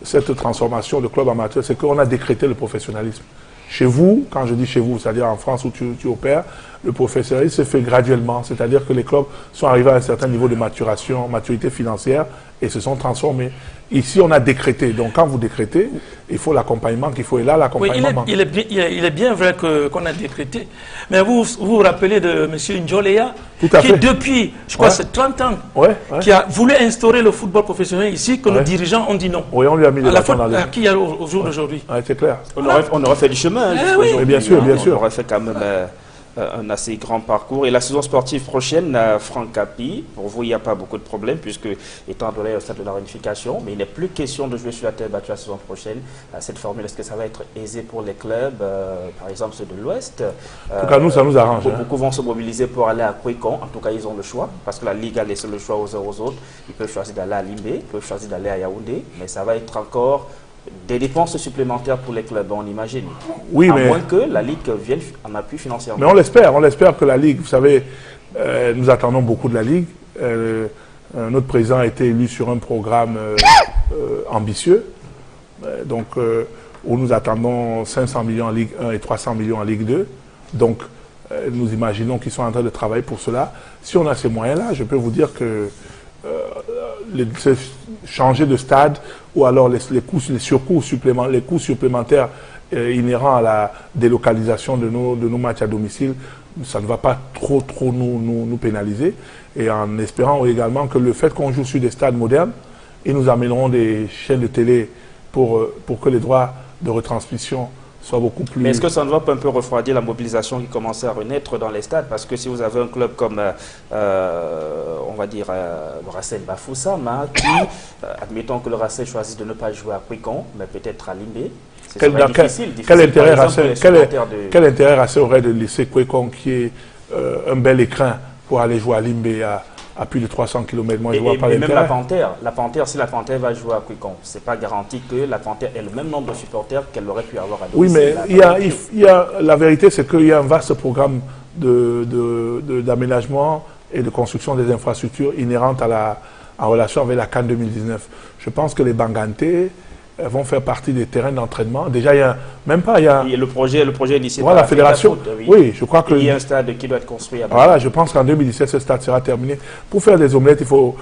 cette transformation de club amateur, c'est qu'on a décrété le professionnalisme. Chez vous, quand je dis chez vous, c'est-à-dire en France où tu opères, le professionnalisme se fait graduellement, c'est-à-dire que les clubs sont arrivés à un certain niveau de maturité financière et se sont transformés. Ici, on a décrété. Donc, quand vous décrétez, il faut l'accompagnement qu'il faut. Et là, l'accompagnement... Oui, il est bien vrai qu'on a décrété. Mais vous rappelez de M. Ndjoleya, qui depuis, je crois, c'est 30 ans, qui a voulu instaurer le football professionnel ici, que nos dirigeants ont dit non. Oui, on lui a mis des bâtons dans les roues. Qui y a au jour d'aujourd'hui. C'est clair. On aurait fait du chemin. Oui. Bien sûr. On aurait fait quand même un assez grand parcours. Et la saison sportive prochaine, Franck Capi, pour vous, il n'y a pas beaucoup de problèmes, puisque étant donné au stade de la réunification, mais il n'est plus question de jouer sur la terre battue la saison prochaine. Cette formule, est-ce que ça va être aisé pour les clubs, par exemple ceux de l'Ouest? En tout cas, nous, ça nous arrange. Beaucoup vont se mobiliser pour aller à Kwekon. En tout cas, ils ont le choix, parce que la Ligue a laissé le choix aux autres. Ils peuvent choisir d'aller à Limbé, ils peuvent choisir d'aller à Yaoundé, mais ça va être encore des dépenses supplémentaires pour les clubs, on imagine. Oui, à moins que la Ligue vienne en appui financièrement. Mais on l'espère que la Ligue, vous savez, nous attendons beaucoup de la Ligue. Notre président a été élu sur un programme ambitieux, donc où nous attendons 500 millions en Ligue 1 et 300 millions en Ligue 2. Donc, nous imaginons qu'ils sont en train de travailler pour cela. Si on a ces moyens-là, je peux vous dire que changer de stade ou alors les coûts supplémentaires inhérents à la délocalisation de nos matchs à domicile, ça ne va pas trop nous pénaliser. Et en espérant également que le fait qu'on joue sur des stades modernes, ils nous amèneront des chaînes de télé pour que les droits de retransmission soient beaucoup plus... Mais est-ce que ça ne va pas un peu refroidir la mobilisation qui commençait à renaître dans les stades? Parce que si vous avez un club comme, on va dire, le Racing Bafoussam, qui, admettons que le Racing choisisse de ne pas jouer à Kwekon, mais peut-être à Limbé, quel intérêt Racing aurait de laisser Kwekon, qui est un bel écrin, pour aller jouer à Limbé à plus de 300 km? Moi, je vois pas même la Panthère, si la Panthère va jouer à Kwekon, c'est pas garanti que la Panthère ait le même nombre de supporters qu'elle aurait pu avoir à domicile. Oui, mais la vérité, c'est qu'il y a un vaste programme d'aménagement et de construction des infrastructures inhérentes en relation avec la CAN 2019. Je pense que les Banganté vont faire partie des terrains d'entraînement. Déjà, il y a le projet initié par la fédération. Oui, je crois que... Il y a un stade qui doit être construit. Voilà, je pense qu'en 2017, ce stade sera terminé. Pour faire des omelettes, il faut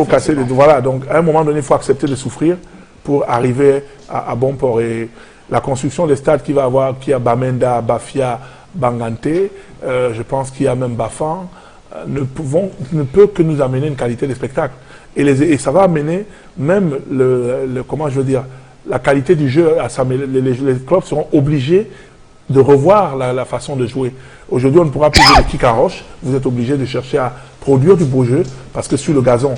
casser les... Voilà, donc à un moment donné, il faut accepter de souffrir pour arriver à bon port. Et la construction des stades qu'il y a Bamenda, Bafia, Banganté, je pense qu'il y a même Bafan, ne peut que nous amener une qualité de spectacle. Et ça va amener même comment je veux dire, la qualité du jeu. Les clubs seront obligés de revoir la façon de jouer. Aujourd'hui, on ne pourra plus jouer de kick en roche. Vous êtes obligés de chercher à produire du beau jeu, parce que sur le gazon,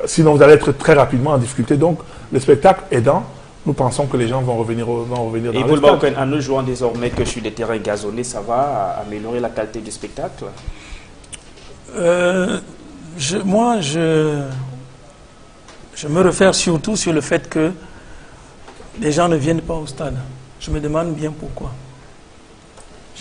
sinon vous allez être très rapidement en difficulté. Donc, le spectacle aidant, nous pensons que les gens vont revenir dans le stade. Et vous, en ne jouant désormais que sur des terrains gazonnés, ça va améliorer la qualité du spectacle? Moi, je me réfère surtout sur le fait que les gens ne viennent pas au stade. Je me demande bien pourquoi.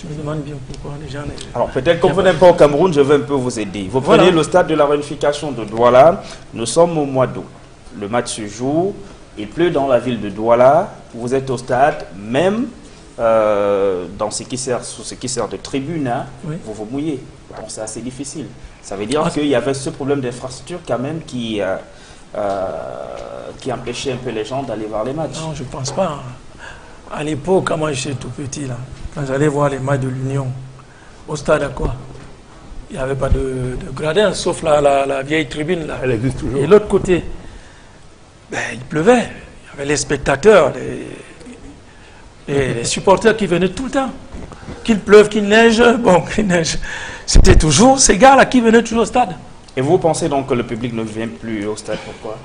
Les gens... Alors peut-être qu'on ne venez pas au Cameroun, je vais un peu vous aider. Vous prenez le stade de la réunification de Douala, nous sommes au mois d'août. Le match se joue, il pleut dans la ville de Douala, vous êtes au stade, même dans ce qui sert de tribune, vous vous mouillez. Donc c'est assez difficile. Ça veut dire qu'il y avait ce problème d'infrastructure quand même qui empêchait un peu les gens d'aller voir les matchs. Non, je ne pense pas. À l'époque, quand moi j'étais tout petit, là, quand j'allais voir les matchs de l'Union, au stade à quoi? Il n'y avait pas de gradin, sauf la vieille tribune là. Elle existe toujours. Et l'autre côté, il pleuvait. Il y avait les spectateurs, les supporters qui venaient tout le temps. Qu'il pleuve, qu'il neige, qu'il neige. C'était toujours ces gars-là qui venaient toujours au stade. Et vous pensez donc que le public ne vient plus au stade? Pourquoi?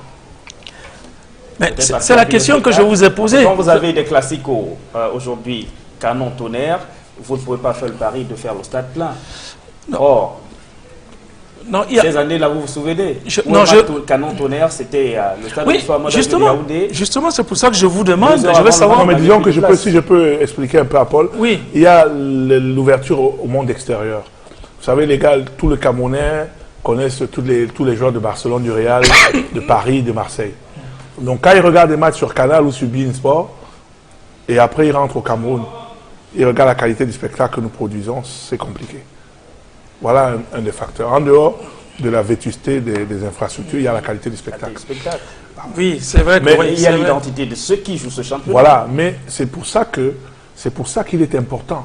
C'est la question que je vous ai posée. Quand vous avez des classicos aujourd'hui, Canon Tonnerre, vous ne pouvez pas faire le pari de faire le stade plein. Non. Or, non, ces années-là, vous vous souvenez Canon Tonnerre, c'était le stade de Soa Modèle de Yaoundé. Justement, c'est pour ça que je vous demande, je veux savoir... Non, mais disons que si je peux expliquer un peu à Paul, oui. Il y a l'ouverture au monde extérieur. Vous savez, les gars, tous les Camerounais connaissent tous les joueurs de Barcelone, du Real, de Paris, de Marseille. Donc quand ils regardent des matchs sur Canal ou sur beIN Sport, et après ils rentrent au Cameroun, ils regardent la qualité du spectacle que nous produisons, c'est compliqué. Voilà un des facteurs. En dehors de la vétusté des infrastructures, il y a la qualité du spectacle. Oui, c'est vrai. Mais il y a l'identité de ceux qui jouent ce championnat. Voilà, mais c'est pour ça qu'il est important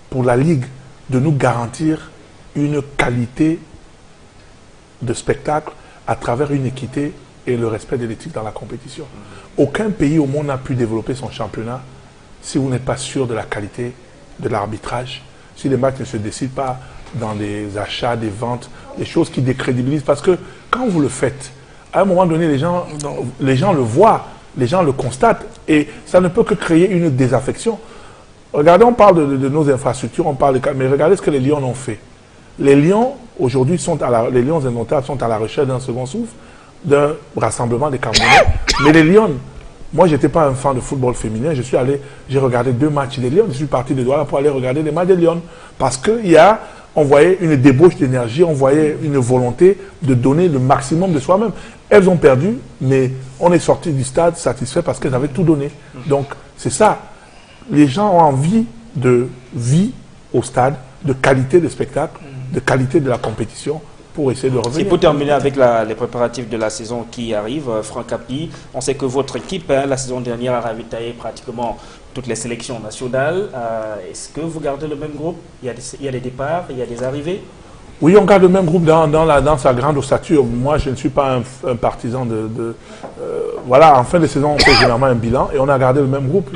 pour la Ligue de nous garantir une qualité de spectacle à travers une équité et le respect de l'éthique dans la compétition. Aucun pays au monde n'a pu développer son championnat si vous n'êtes pas sûr de la qualité de l'arbitrage, si les matchs ne se décident pas dans des achats, des ventes, des choses qui décrédibilisent. Parce que quand vous le faites, à un moment donné, les gens le voient, les gens le constatent, et ça ne peut que créer une désaffection. Regardez, on parle de nos infrastructures, mais regardez ce que les Lions ont fait. Les Lions, aujourd'hui, les Lions indomptables sont à la recherche d'un second souffle, d'un rassemblement des Camerounais. Mais les Lions, moi, je n'étais pas un fan de football féminin. J'ai regardé 2 matchs des Lions. Je suis parti de Douala pour aller regarder les matchs des Lions. Parce qu'on voyait une débauche d'énergie, on voyait une volonté de donner le maximum de soi-même. Elles ont perdu, mais on est sorti du stade satisfait parce qu'elles avaient tout donné. Donc, c'est ça. Les gens ont envie de vie au stade, de qualité de spectacle, de qualité de la compétition, pour essayer de revenir. Et pour terminer avec les préparatifs de la saison qui arrive, Franck Hapi, on sait que votre équipe, la saison dernière, a ravitaillé pratiquement toutes les sélections nationales. Est-ce que vous gardez le même groupe? Il y a des départs, il y a des arrivées? Oui, on garde le même groupe dans sa grande ossature. Moi, je ne suis pas un partisan voilà, en fin de saison, on fait généralement un bilan et on a gardé le même groupe.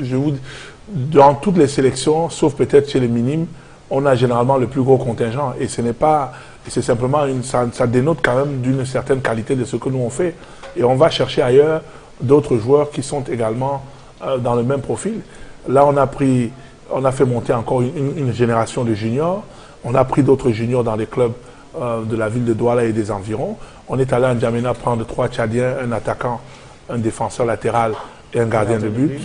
Dans toutes les sélections, sauf peut-être chez les minimes, on a généralement le plus gros contingent. Et c'est simplement, ça dénote quand même d'une certaine qualité de ce que nous on fait. Et on va chercher ailleurs d'autres joueurs qui sont également dans le même profil. Là, on a fait monter encore une génération de juniors. On a pris d'autres juniors dans les clubs de la ville de Douala et des environs. On est allé à N'Djamena prendre 3 Tchadiens, un attaquant, un défenseur latéral et un gardien de but.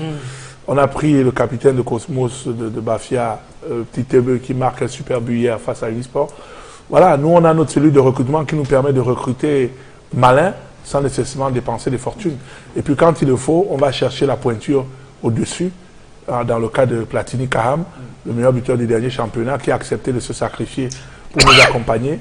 On a pris le capitaine de Cosmos de Bafia, Petit Tebe, qui marque un super but hier face à Unisport. Voilà, nous on a notre cellule de recrutement qui nous permet de recruter malin, sans nécessairement dépenser des fortunes. Et puis quand il le faut, on va chercher la pointure au-dessus. Dans le cas de Platini Kaham, le meilleur buteur du dernier championnat, qui a accepté de se sacrifier pour nous accompagner,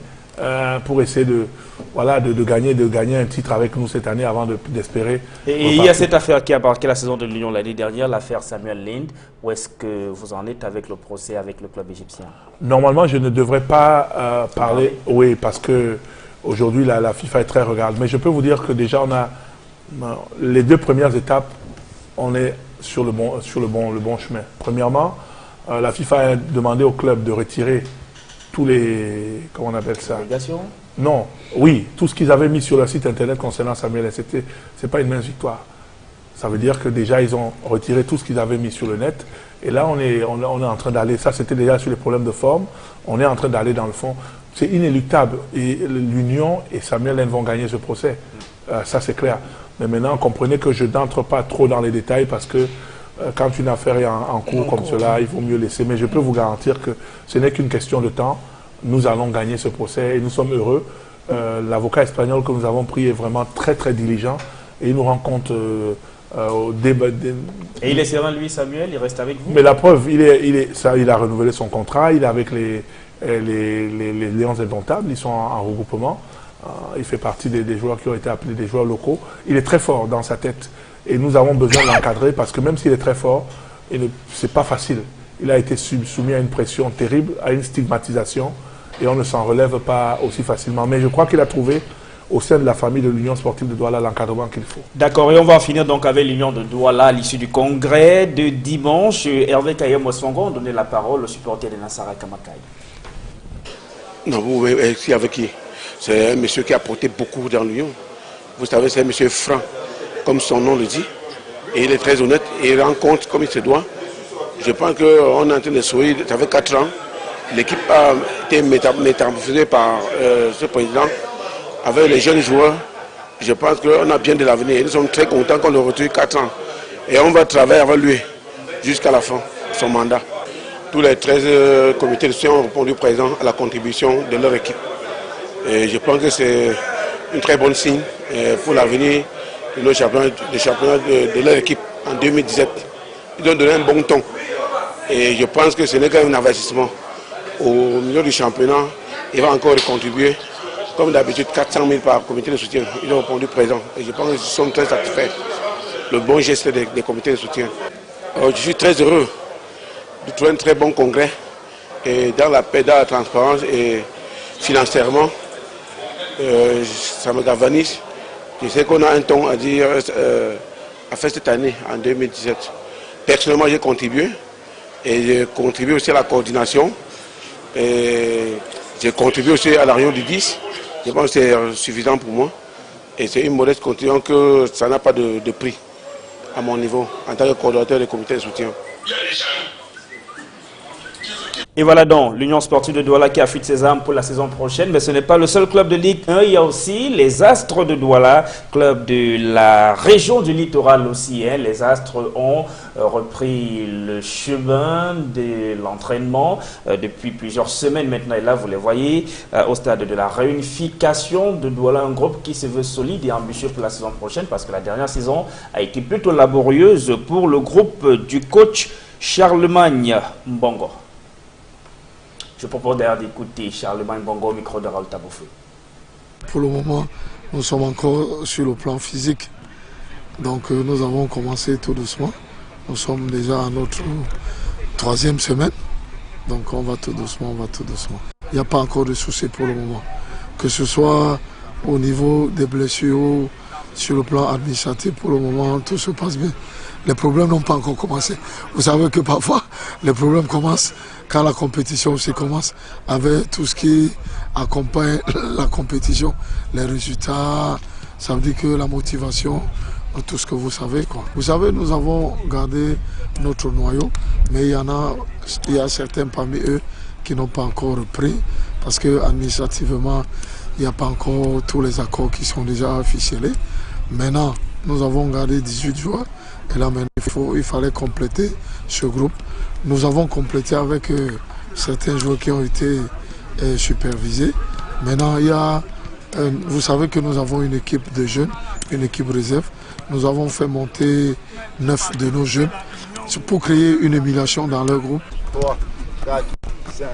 pour essayer de gagner un titre avec nous cette année avant d'espérer. Et il y a cette affaire qui a marqué la saison de l'Union l'année dernière, l'affaire Samuel Lind. Où est-ce que vous en êtes avec le procès avec le club égyptien? Normalement, je ne devrais pas parler. Oui, parce que aujourd'hui la FIFA est très regardée. Mais je peux vous dire que déjà, on a les 2 premières étapes, on est sur le bon chemin. Premièrement, la FIFA a demandé au club de retirer tous les... Comment on appelle ça? Non, oui, tout ce qu'ils avaient mis sur leur site internet concernant Samuel, c'est pas une mince victoire. Ça veut dire que déjà, ils ont retiré tout ce qu'ils avaient mis sur le net. Et là, on est en train d'aller... Ça, c'était déjà sur les problèmes de forme. On est en train d'aller dans le fond. C'est inéluctable. Et l'Union et Samuel vont gagner ce procès. Ça, c'est clair. Mais maintenant, comprenez que je n'entre pas trop dans les détails parce que quand une affaire est en cours comme cela, il vaut mieux laisser. Mais je peux vous garantir que ce n'est qu'une question de temps. Nous allons gagner ce procès et nous sommes heureux. L'avocat espagnol que nous avons pris est vraiment très, très diligent et il nous rend compte au débat. Et il est serein, lui, Samuel, il reste avec vous? Mais la preuve, il a renouvelé son contrat, il est avec les Lions indomptables, ils sont en regroupement. Il fait partie des joueurs qui ont été appelés des joueurs locaux. Il est très fort dans sa tête et nous avons besoin de l'encadrer parce que même s'il est très fort, c'est pas facile. Il a été soumis à une pression terrible, à une stigmatisation et on ne s'en relève pas aussi facilement. Mais je crois qu'il a trouvé au sein de la famille de l'Union sportive de Douala l'encadrement qu'il faut. D'accord, et on va en finir donc avec l'Union de Douala à l'issue du congrès de dimanche. Hervé Kayem-Osongo, on donnait la parole au supporter de Nassara Kamakai. Non, vous êtes avec qui? C'est un monsieur qui a apporté beaucoup dans l'Union. Vous savez, c'est un monsieur franc, comme son nom le dit. Et il est très honnête et il rend compte comme il se doit. Je pense qu'on est en train de sourire. Ça fait 4 ans. L'équipe a été métamorphosée par ce président avec les jeunes joueurs. Je pense qu'on a bien de l'avenir. Nous sommes très contents qu'on le retrouve 4 ans. Et on va travailler avec lui jusqu'à la fin de son mandat. Tous les 13 comités de soutien ont répondu présent à la contribution de leur équipe. Et je pense que c'est une très bonne signe pour l'avenir de nos championnats, de leur équipe en 2017. Ils ont donné un bon ton. Et je pense que ce n'est qu'un investissement. Au milieu du championnat, il va encore contribuer. Comme d'habitude, 400 000 par comité de soutien. Ils ont répondu présent. Et je pense qu'ils sont très satisfaits. Le bon geste des comités de soutien. Alors, je suis très heureux de trouver un très bon congrès. Et dans la paix, dans la transparence et financièrement, ça me galvanise. Je sais qu'on a un ton à dire à faire cette année, en 2017. Personnellement, j'ai contribué. Et j'ai contribué aussi à la coordination. Et j'ai contribué aussi à la réunion du 10. Je pense que c'est suffisant pour moi. Et c'est une modeste contribution que ça n'a pas de prix à mon niveau, en tant que coordonnateur des comités de soutien. Et voilà donc l'Union sportive de Douala qui affûte ses armes pour la saison prochaine. Mais ce n'est pas le seul club de Ligue 1. Il y a aussi les Astres de Douala, club de la région du littoral aussi. Les Astres ont repris le chemin de l'entraînement depuis plusieurs semaines maintenant. Et là, vous les voyez au stade de la réunification de Douala, un groupe qui se veut solide et ambitieux pour la saison prochaine parce que la dernière saison a été plutôt laborieuse pour le groupe du coach Charlemagne Mbongo. Je propose d'ailleurs d'écouter Charlemagne Mbongo au micro de Raoul Taboufou. Pour le moment, nous sommes encore sur le plan physique. Donc nous avons commencé tout doucement. Nous sommes déjà à notre 3e semaine. Donc on va tout doucement, Il n'y a pas encore de soucis pour le moment. Que ce soit au niveau des blessures, sur le plan administratif, pour le moment, tout se passe bien. Les problèmes n'ont pas encore commencé. Vous savez que parfois, les problèmes commencent quand la compétition aussi commence, avec tout ce qui accompagne la compétition, les résultats, ça veut dire que la motivation, tout ce que vous savez, quoi. Vous savez, nous avons gardé notre noyau, mais il y a certains parmi eux qui n'ont pas encore repris, parce que administrativement, il n'y a pas encore tous les accords qui sont déjà ficelés. Maintenant, nous avons gardé 18 joueurs, et là maintenant, il fallait compléter ce groupe. Nous avons complété avec certains joueurs qui ont été supervisés. Maintenant, vous savez que nous avons une équipe de jeunes, une équipe réserve. Nous avons fait monter 9 de nos jeunes pour créer une émulation dans leur groupe. 3, 4, 5,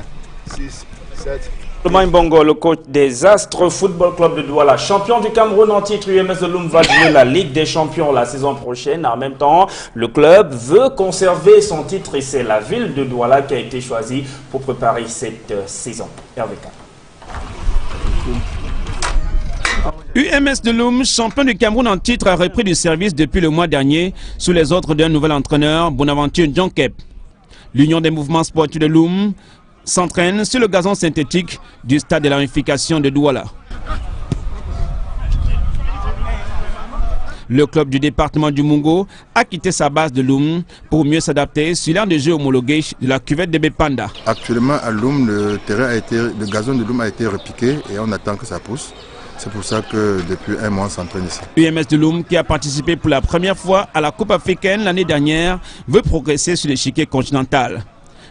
6, 7... Charlemagne Mbongo, le coach des Astres Football Club de Douala, champion du Cameroun en titre, UMS de Loum va jouer la Ligue des Champions la saison prochaine. En même temps, le club veut conserver son titre et c'est la ville de Douala qui a été choisie pour préparer cette saison. RVK. UMS de Loum, champion du Cameroun en titre, a repris du service depuis le mois dernier sous les ordres d'un nouvel entraîneur, Bonaventure Djonkep. L'Union des mouvements sportifs de Loum s'entraîne sur le gazon synthétique du stade de la réunification de Douala. Le club du département du Mungo a quitté sa base de Loum pour mieux s'adapter sur l'aire de jeu homologué de la cuvette de Bepanda. Actuellement à Loum, le gazon de Loum a été repiqué et on attend que ça pousse. C'est pour ça que depuis un mois on s'entraîne ici. UMS de Loum, qui a participé pour la première fois à la Coupe africaine l'année dernière, veut progresser sur l'échiquier continental.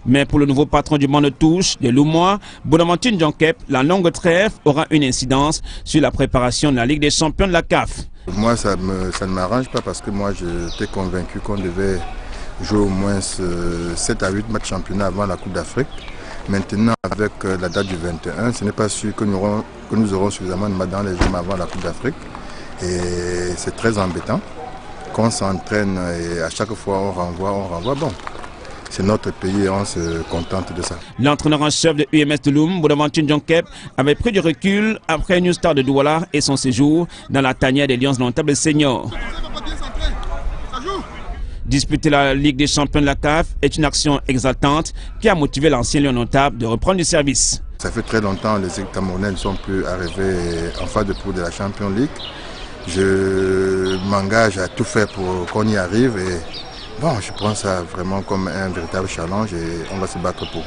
Mais pour le nouveau patron du banc de touche des Loumois, Bonaventure Djonkep, la longue trêve aura une incidence sur la préparation de la Ligue des champions de la CAF. Moi, ça ne m'arrange pas parce que moi, j'étais convaincu qu'on devait jouer au moins 7 à 8 matchs championnat avant la Coupe d'Afrique. Maintenant, avec la date du 21, ce n'est pas sûr que nous aurons suffisamment de matchs dans les jours avant la Coupe d'Afrique. Et c'est très embêtant qu'on s'entraîne et à chaque fois on renvoie. Bon. C'est notre pays et on se contente de ça. L'entraîneur en chef de UMS de Loum, Bonaventure Djonkep, avait pris du recul après New Star de Douala et son séjour dans la tanière des Lions Notables Seniors. Disputer la Ligue des champions de la CAF est une action exaltante qui a motivé l'ancien Lion Notable de reprendre du service. Ça fait très longtemps que les équipes camerounaises ne sont plus arrivées en phase de poule de la Champions League. Je m'engage à tout faire pour qu'on y arrive. Et bon, je prends ça vraiment comme un véritable challenge et on va se battre pour.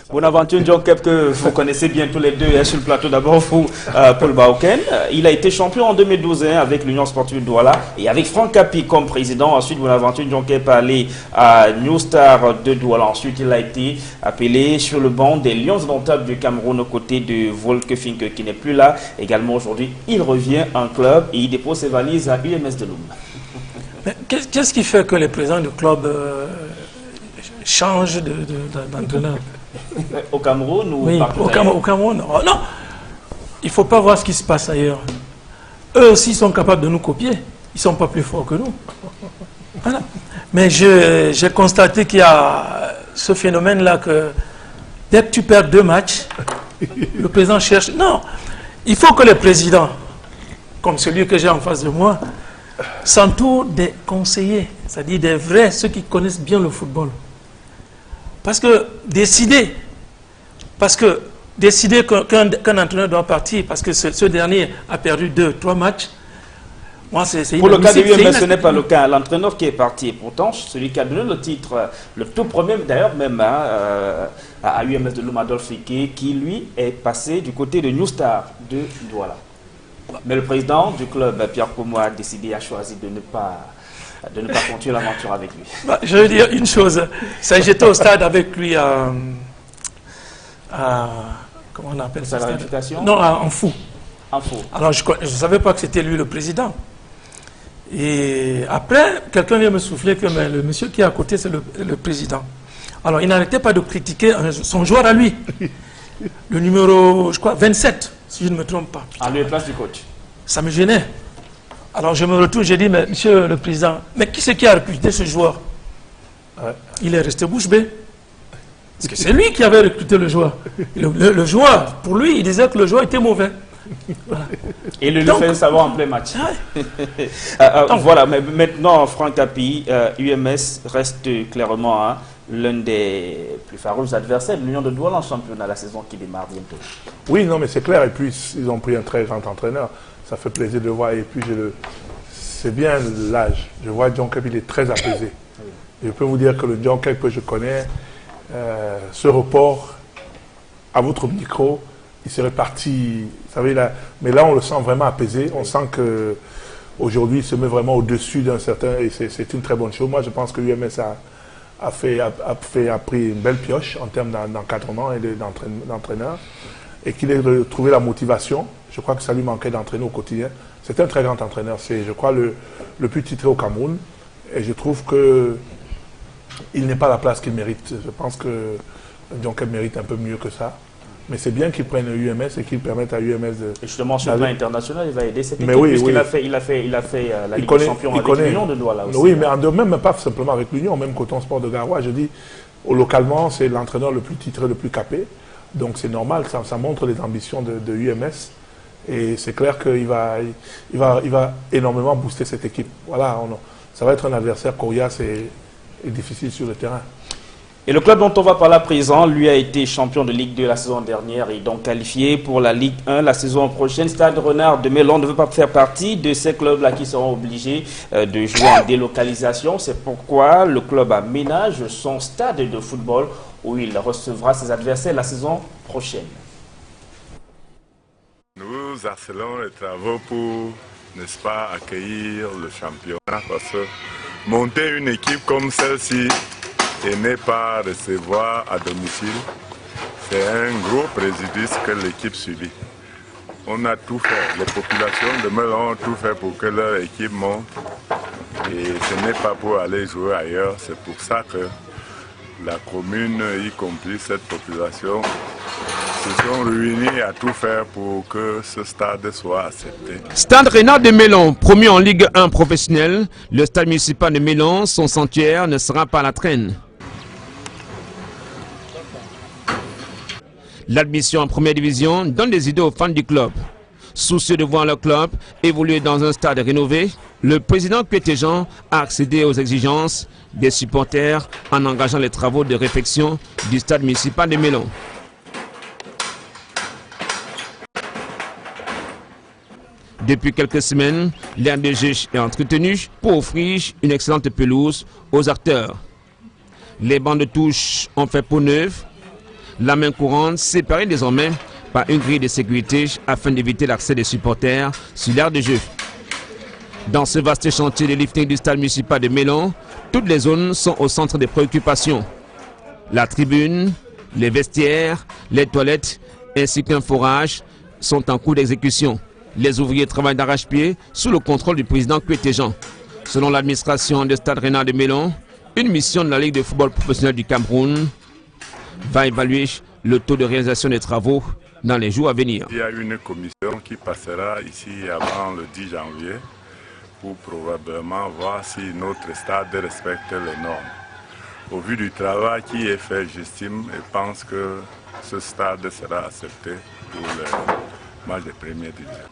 Bonaventure Djonkep, que vous connaissez bien tous les deux sur le plateau. D'abord, vous, Paul Bauken. Il a été champion en 2012 avec l'Union sportive de Douala et avec Franck Capi comme président. Ensuite, Bonaventure Djonkep est allé à New Star de Douala. Ensuite, il a été appelé sur le banc des Lions indomptables du Cameroun aux côtés de Volker Finke qui n'est plus là. Également, aujourd'hui, il revient en club et il dépose ses valises à UMS de Loum. Qu'est-ce qui fait que les présidents du club changent d'entraîneur? Au Cameroun ou oui, au Cameroun. Non, il ne faut pas voir ce qui se passe ailleurs. Eux aussi sont capables de nous copier. Ils ne sont pas plus forts que nous. Voilà. Mais j'ai constaté qu'il y a ce phénomène-là que dès que tu perds 2 matchs, le président cherche... Non, il faut que les présidents, comme celui que j'ai en face de moi, s'entourent des conseillers, c'est-à-dire des vrais, ceux qui connaissent bien le football. Parce que décider qu'un entraîneur doit partir parce que ce dernier a perdu 2-3 matchs, moi c'est pour le cas de UMS, ce n'est pas le cas. L'entraîneur qui est parti, pourtant celui qui a donné le titre, le tout premier d'ailleurs même à UMS de Loum, Adolphe Fike, qui lui est passé du côté de New Star de Douala. Mais le président du club, Pierre Como, a décidé, a choisi de ne pas continuer l'aventure avec lui. Bah, je veux dire une chose, j'étais au stade avec lui à comment on appelle ça? Non, en fou. En fou. Alors je ne savais pas que c'était lui le président. Et après, quelqu'un vient me souffler que le monsieur qui est à côté, c'est le président. Alors il n'arrêtait pas de critiquer son joueur à lui. Le numéro, je crois, 27, si je ne me trompe pas. À lui, place du coach. Ça me gênait. Alors je me retourne, j'ai dit, mais monsieur le président, mais qui c'est qui a recruté ce joueur? Il est resté bouche bée. Parce que c'est lui qui avait recruté le joueur. Le joueur, pour lui, il disait que le joueur était mauvais. Voilà. Et il le fait savoir en plein match. Voilà, mais maintenant, Franck Capi, UMS reste clairement l'un des plus farouches adversaires de l'Union de Douala en championnat, la saison qui démarre bientôt. Oui, non, mais c'est clair. Et puis, ils ont pris un très grand entraîneur. Ça fait plaisir de voir. Et puis, c'est bien l'âge. Je vois Djonkep, il est très apaisé. Et je peux vous dire que le Djonkep que je connais, ce report, à votre micro, il serait parti, vous savez, là, mais là, on le sent vraiment apaisé. On sent qu'aujourd'hui, il se met vraiment au-dessus d'un certain... Et c'est une très bonne chose. Moi, je pense que l'UMS a pris une belle pioche en termes d'encadrement et d'entraîneur. Et qu'il ait retrouvé la motivation. Je crois que ça lui manquait d'entraîner au quotidien. C'est un très grand entraîneur. C'est, je crois, le plus titré au Cameroun. Et je trouve qu'il n'est pas la place qu'il mérite. Je pense que Djonkep mérite un peu mieux que ça. Mais c'est bien qu'il prenne UMS et qu'il permette à UMS de... Et justement, sur le plan international, il va aider cette équipe. Mais oui, puisqu'il a fait la Ligue des Champions avec l'Union de Douala aussi. Oui, mais même pas simplement avec l'Union, même Coton Sport de Garoua. Je dis, localement, c'est l'entraîneur le plus titré, le plus capé. Donc c'est normal, ça montre les ambitions de UMS. Et c'est clair qu'il va énormément booster cette équipe. Voilà, ça va être un adversaire coriace et difficile sur le terrain. Et le club dont on va parler à présent, lui a été champion de Ligue 2 la saison dernière et donc qualifié pour la Ligue 1 la saison prochaine. Stade Renard de Melon ne veut pas faire partie de ces clubs-là qui seront obligés de jouer en délocalisation. C'est pourquoi le club aménage son stade de football où il recevra ses adversaires la saison prochaine. Nous harcelons les travaux pour, n'est-ce pas, accueillir le championnat parce que monter une équipe comme celle-ci et ne pas recevoir à domicile, c'est un gros préjudice que l'équipe subit. On a tout fait, les populations de Melon ont tout fait pour que leur équipe monte et ce n'est pas pour aller jouer ailleurs. C'est pour ça que la commune, y compris cette population, se sont réunis à tout faire pour que ce stade soit accepté. Stade Renard de Melon, promu en Ligue 1 professionnelle, le stade municipal de Melon, son sanctuaire ne sera pas à la traîne. L'admission en première division donne des idées aux fans du club. Soucieux de voir le club évoluer dans un stade rénové, le président Pétéjean a accédé aux exigences des supporters en engageant les travaux de réfection du stade municipal de Melon. Depuis quelques semaines, l'aire de jeu est entretenue pour offrir une excellente pelouse aux acteurs. Les bancs de touche ont fait peau neuve. La main courante séparée désormais par une grille de sécurité afin d'éviter l'accès des supporters sur l'aire de jeu. Dans ce vaste chantier de lifting du stade municipal de Mélon, toutes les zones sont au centre des préoccupations. La tribune, les vestiaires, les toilettes ainsi qu'un forage sont en cours d'exécution. Les ouvriers travaillent d'arrache-pied sous le contrôle du président Koueté-Jean. Selon l'administration du stade rennais de Mélon, une mission de la Ligue de football professionnel du Cameroun va évaluer le taux de réalisation des travaux dans les jours à venir. Il y a une commission qui passera ici avant le 10 janvier pour probablement voir si notre stade respecte les normes. Au vu du travail qui est fait, j'estime et pense que ce stade sera accepté pour les matchs de première division.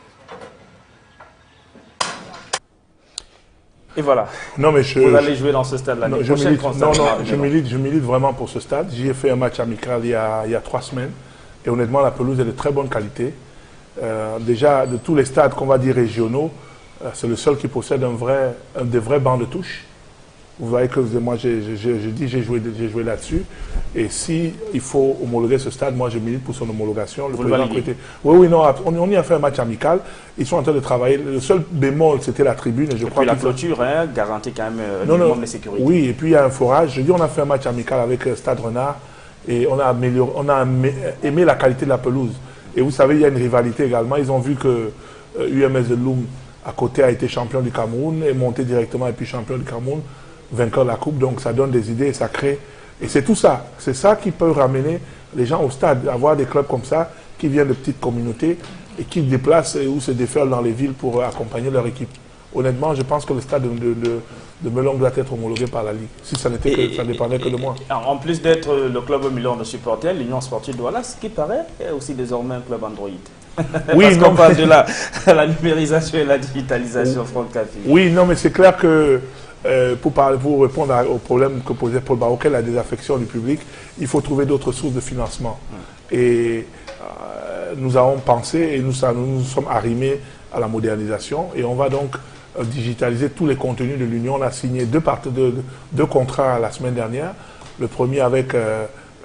Et voilà. Non, mais vous allez jouer dans ce stade l'année prochaine. Je milite vraiment pour ce stade. J'y ai fait un match amical il y a 3 semaines. Et honnêtement, la pelouse est de très bonne qualité. Déjà, de tous les stades qu'on va dire régionaux, c'est le seul qui possède des vrais bancs de touche. Vous voyez que moi, j'ai joué là-dessus. Et si il faut homologuer ce stade, moi, je milite pour son homologation. Le président Koueté. Oui, non, on y a fait un match amical. Ils sont en train de travailler. Le seul bémol, c'était la tribune. Et puis la clôture garantit quand même un minimum de sécurité. Oui, et puis il y a un forage. Je dis, on a fait un match amical avec Stade Renard. Et on a aimé la qualité de la pelouse. Et vous savez, il y a une rivalité également. Ils ont vu que UMS de Loum, à côté, a été champion du Cameroun, est monté directement et puis champion du Cameroun, vainqueur de la Coupe. Donc ça donne des idées et ça crée. Et c'est tout ça. C'est ça qui peut ramener les gens au stade. Avoir des clubs comme ça qui viennent de petites communautés et qui se déplacent ou se déferlent dans les villes pour accompagner leur équipe. Honnêtement, je pense que le stade de Mélon doit être homologué par la Ligue, si ça dépendait que de moi. En plus d'être le club au million de supporters, l'Union sportive Douala, ce qui paraît, est aussi désormais un club Android. Oui, parce qu'on parle de la numérisation et la digitalisation, Franck Kafi. Oui, non, mais c'est clair que pour répondre au problème que posait Paul Baroquet, la désaffection du public, il faut trouver d'autres sources de financement. Et nous avons pensé et nous sommes arrimés à la modernisation et on va donc digitaliser tous les contenus de l'Union. On a signé deux contrats la semaine dernière. Le premier avec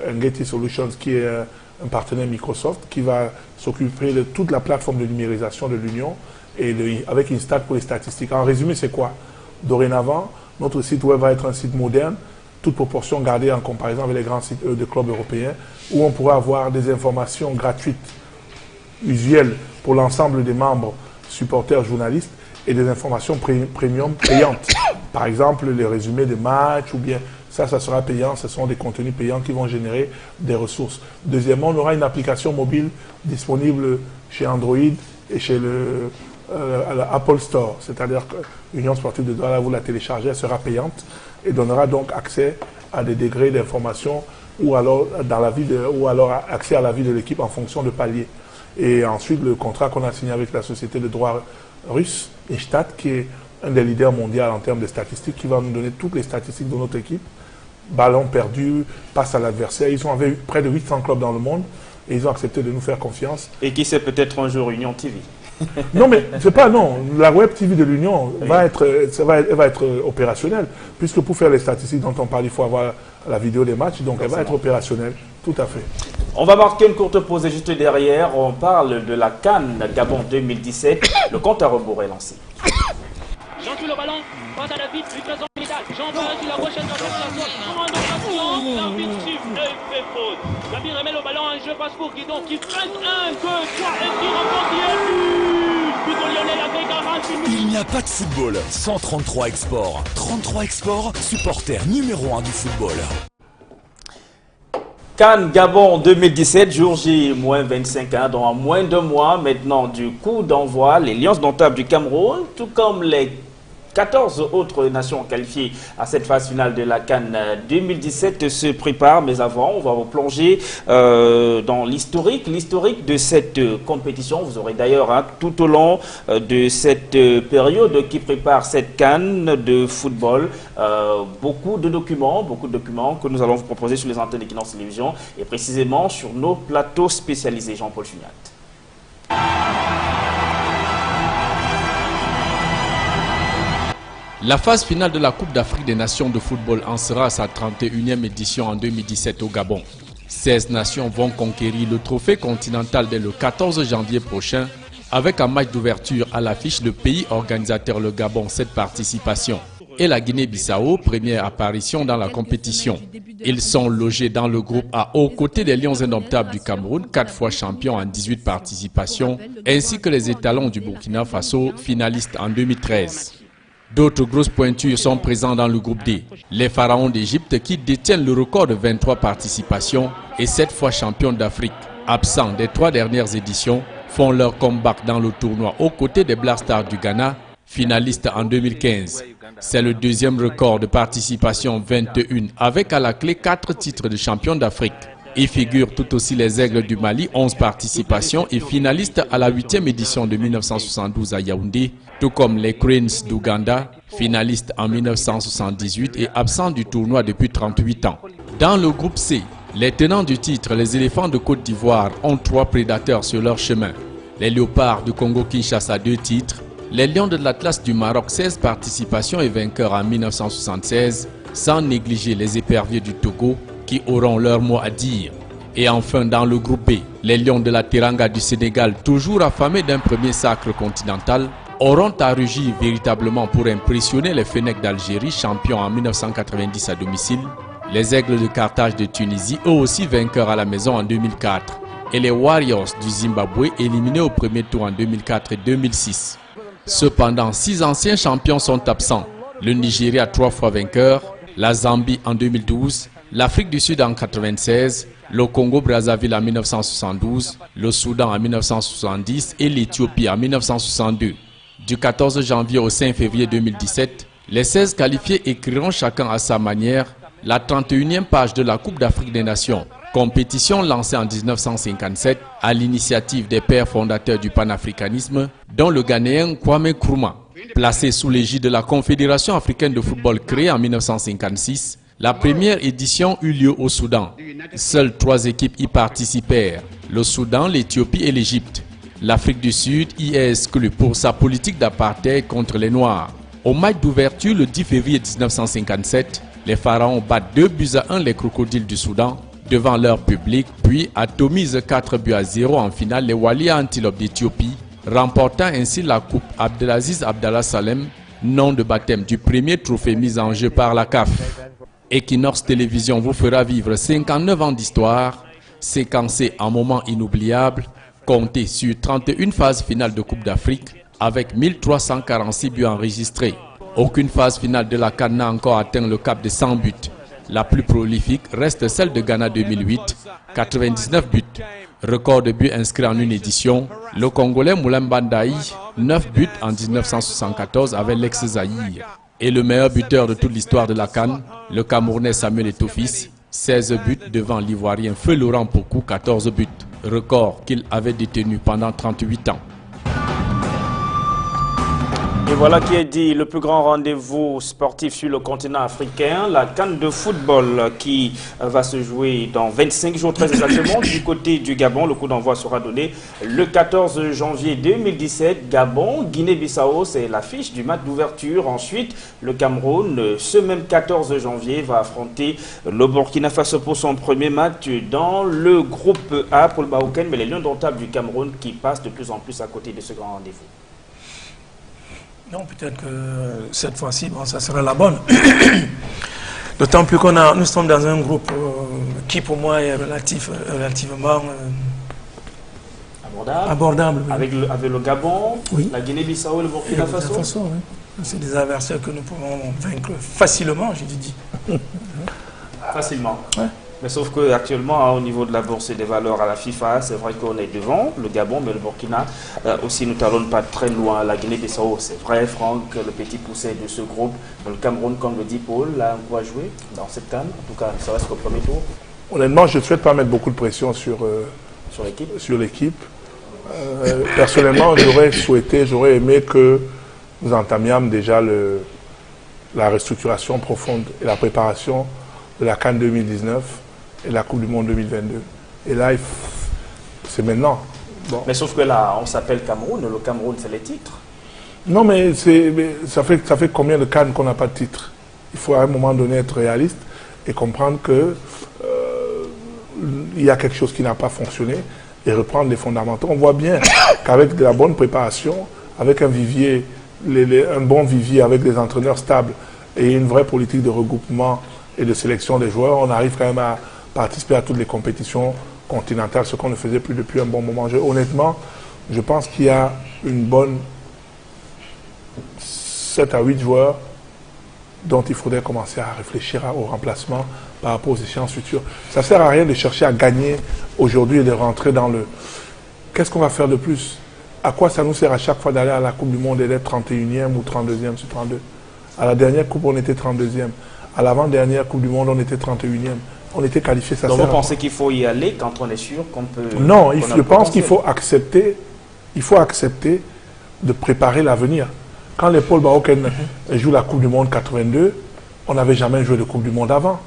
Ngeti Solutions qui est un partenaire Microsoft qui va s'occuper de toute la plateforme de numérisation de l'Union et avec une stat pour les statistiques. En résumé, c'est quoi? Dorénavant, notre site web va être un site moderne, toute proportion gardée en comparaison avec les grands sites de clubs européens, où on pourra avoir des informations gratuites, usuelles pour l'ensemble des membres, supporters, journalistes, et des informations premium payantes. Par exemple, les résumés des matchs, ou bien ça sera payant, ce sont des contenus payants qui vont générer des ressources. Deuxièmement, on aura une application mobile disponible chez Android et chez l'Apple Store, c'est-à-dire que l'Union sportive de Douala, vous la téléchargez, elle sera payante et donnera donc accès à des degrés d'information ou alors accès à la vie de l'équipe en fonction de paliers. Et ensuite, le contrat qu'on a signé avec la société de droit russe, Instat, qui est un des leaders mondiaux en termes de statistiques, qui va nous donner toutes les statistiques de notre équipe. Ballon perdu, passe à l'adversaire. Ils ont près de 800 clubs dans le monde et ils ont accepté de nous faire confiance. Et qui sait peut-être un jour Union TV. Non, mais c'est pas non. La web TV de l'Union va être opérationnelle, puisque pour faire les statistiques dont on parle, il faut avoir la vidéo des matchs, donc elle va être opérationnelle. Tout à fait. On va marquer une courte pause et juste derrière, on parle de la CAN Gabon 2017. Le compte à rebours est lancé. Jean touche le ballon, passe à David, lui présente Militaire. Jean va sur la prochaine commande l'arbitre siffle et fait faute. David remet le ballon en jeu, passe pour Guidon qui presse 1, 2, 3 et qui remporte but. Il n'y a pas de football sans 33 Export. 33 Export, supporter numéro 1 du football. CAN Gabon 2017, jour J, moins 25 ans, donc en moins de mois maintenant du coup d'envoi, les Lions Indomptables du Cameroun, tout comme les 14 autres nations qualifiées à cette phase finale de la CAN 2017 se préparent. Mais avant, on va vous plonger dans l'historique de cette compétition. Vous aurez d'ailleurs tout au long de cette période qui prépare cette CAN de football beaucoup de documents que nous allons vous proposer sur les antennes d'Equinox Télévision et précisément sur nos plateaux spécialisés. Jean-Paul Chuniat. La phase finale de la Coupe d'Afrique des Nations de football en sera à sa 31e édition en 2017 au Gabon. 16 nations vont conquérir le trophée continental dès le 14 janvier prochain, avec un match d'ouverture à l'affiche le pays organisateur le Gabon, cette participation, et la Guinée-Bissau, première apparition dans la compétition. Ils sont logés dans le groupe A aux côtés des Lions indomptables du Cameroun, 4 fois champions en 18 participations, ainsi que les étalons du Burkina Faso, finalistes en 2013. D'autres grosses pointures sont présentes dans le groupe D. Les pharaons d'Égypte qui détiennent le record de 23 participations et 7 fois champions d'Afrique, absents des 3 dernières éditions, font leur comeback dans le tournoi aux côtés des Black Stars du Ghana, finalistes en 2015. C'est le deuxième record de participation, 21, avec à la clé 4 titres de champion d'Afrique. Y figurent tout aussi les Aigles du Mali, 11 participations et finalistes à la 8e édition de 1972 à Yaoundé, tout comme les Cranes d'Ouganda, finalistes en 1978 et absents du tournoi depuis 38 ans. Dans le groupe C, les tenants du titre, les éléphants de Côte d'Ivoire, ont 3 prédateurs sur leur chemin. Les léopards du Congo-Kinshasa, 2 titres. Les lions de l'Atlas du Maroc, 16 participations et vainqueurs en 1976, sans négliger les éperviers du Togo, qui auront leur mot à dire. Et enfin dans le groupe B, les Lions de la Teranga du Sénégal, toujours affamés d'un premier sacre continental, auront à rugir véritablement pour impressionner les Fennecs d'Algérie, champions en 1990 à domicile, les Aigles de Carthage de Tunisie, eux aussi vainqueurs à la maison en 2004, et les Warriors du Zimbabwe, éliminés au premier tour en 2004 et 2006. Cependant, 6 anciens champions sont absents, le Nigeria 3 fois vainqueur, la Zambie en 2012, l'Afrique du Sud en 1996, le Congo-Brazzaville en 1972, le Soudan en 1970 et l'Éthiopie en 1962. Du 14 janvier au 5 février 2017, les 16 qualifiés écriront chacun à sa manière la 31e page de la Coupe d'Afrique des Nations, compétition lancée en 1957 à l'initiative des pères fondateurs du panafricanisme, dont le Ghanéen Kwame Nkrumah. Placée sous l'égide de la Confédération africaine de football créée en 1956, la première édition eut lieu au Soudan. Seules 3 équipes y participèrent, le Soudan, l'Éthiopie et l'Égypte. L'Afrique du Sud y est exclue pour sa politique d'apartheid contre les Noirs. Au match d'ouverture le 10 février 1957, les Pharaons battent 2-1 les Crocodiles du Soudan devant leur public, puis atomisent 4-0 en finale les Walia Antilopes d'Éthiopie, remportant ainsi la coupe Abdelaziz Abdallah Salem, nom de baptême du premier trophée mis en jeu par la CAF. Equinox Télévision vous fera vivre 59 ans d'histoire, séquencée en moments inoubliables, comptée sur 31 phases finales de Coupe d'Afrique avec 1346 buts enregistrés. Aucune phase finale de la CAN n'a encore atteint le cap de 100 buts. La plus prolifique reste celle de Ghana 2008, 99 buts. Record de buts inscrits en une édition, le Congolais Moulemba Ndaï, 9 buts en 1974 avec l'ex-Zaïre. Et le meilleur buteur de toute l'histoire de la CAN, le Camerounais Samuel Eto'o-Fils, 16 buts devant l'Ivoirien Feu Laurent Pokou, 14 buts. Record qu'il avait détenu pendant 38 ans. Et voilà qui est dit, le plus grand rendez-vous sportif sur le continent africain, la CAN de football qui va se jouer dans 25 jours très exactement du côté du Gabon. Le coup d'envoi sera donné le 14 janvier 2017. Gabon, Guinée-Bissau, c'est l'affiche du match d'ouverture. Ensuite, le Cameroun, ce même 14 janvier, va affronter le Burkina Faso pour son premier match dans le groupe A pour le Baouken. Mais les Lions indomptables du Cameroun qui passent de plus en plus à côté de ce grand rendez-vous. Non, peut-être que cette fois-ci, bon, ça sera la bonne. D'autant plus nous sommes dans un groupe qui, pour moi, est relativement abordable. Oui. Avec le Gabon, oui. La Guinée-Bissau et le Burkina Faso. Oui. C'est des adversaires que nous pouvons vaincre facilement, j'ai dit. Facilement. Ouais. Mais sauf qu'actuellement, au niveau de la bourse des valeurs à la FIFA, c'est vrai qu'on est devant, le Gabon, mais le Burkina aussi ne talonne pas très loin. La Guinée-Bissau, c'est vrai, Franck, le petit poussé de ce groupe. Le Cameroun, comme le dit Paul, là, on va jouer dans cette CAN. En tout cas, ça reste qu'au premier tour. Honnêtement, je ne souhaite pas mettre beaucoup de pression sur l'équipe. Personnellement, j'aurais aimé que nous entamions déjà la restructuration profonde et la préparation de la CAN 2019 et la Coupe du Monde 2022. Et là, c'est maintenant. Bon. Mais sauf que là, on s'appelle Cameroun, le Cameroun, c'est les titres. Non, mais ça fait combien de CAN qu'on n'a pas de titre? Il faut à un moment donné être réaliste et comprendre que il y a quelque chose qui n'a pas fonctionné et reprendre les fondamentaux. On voit bien qu'avec de la bonne préparation, avec un vivier, un bon vivier, avec des entraîneurs stables et une vraie politique de regroupement et de sélection des joueurs, on arrive quand même à participer à toutes les compétitions continentales, ce qu'on ne faisait plus depuis un bon moment. Honnêtement, je pense qu'il y a une bonne 7 à 8 joueurs dont il faudrait commencer à réfléchir au remplacement par rapport aux échéances futures. Ça ne sert à rien de chercher à gagner aujourd'hui et de rentrer dans le... Qu'est-ce qu'on va faire de plus? À quoi ça nous sert à chaque fois d'aller à la Coupe du Monde et d'être 31e ou 32e sur 32? À la dernière Coupe, on était 32e. À l'avant-dernière Coupe du Monde, on était 31e. On était qualifié. Donc vous pensez qu'il faut y aller quand on est sûr qu'on peut... Non, je pense qu'il faut accepter de préparer l'avenir. Quand les Paul Bahoken jouent la Coupe du Monde 82, on n'avait jamais joué de Coupe du Monde avant.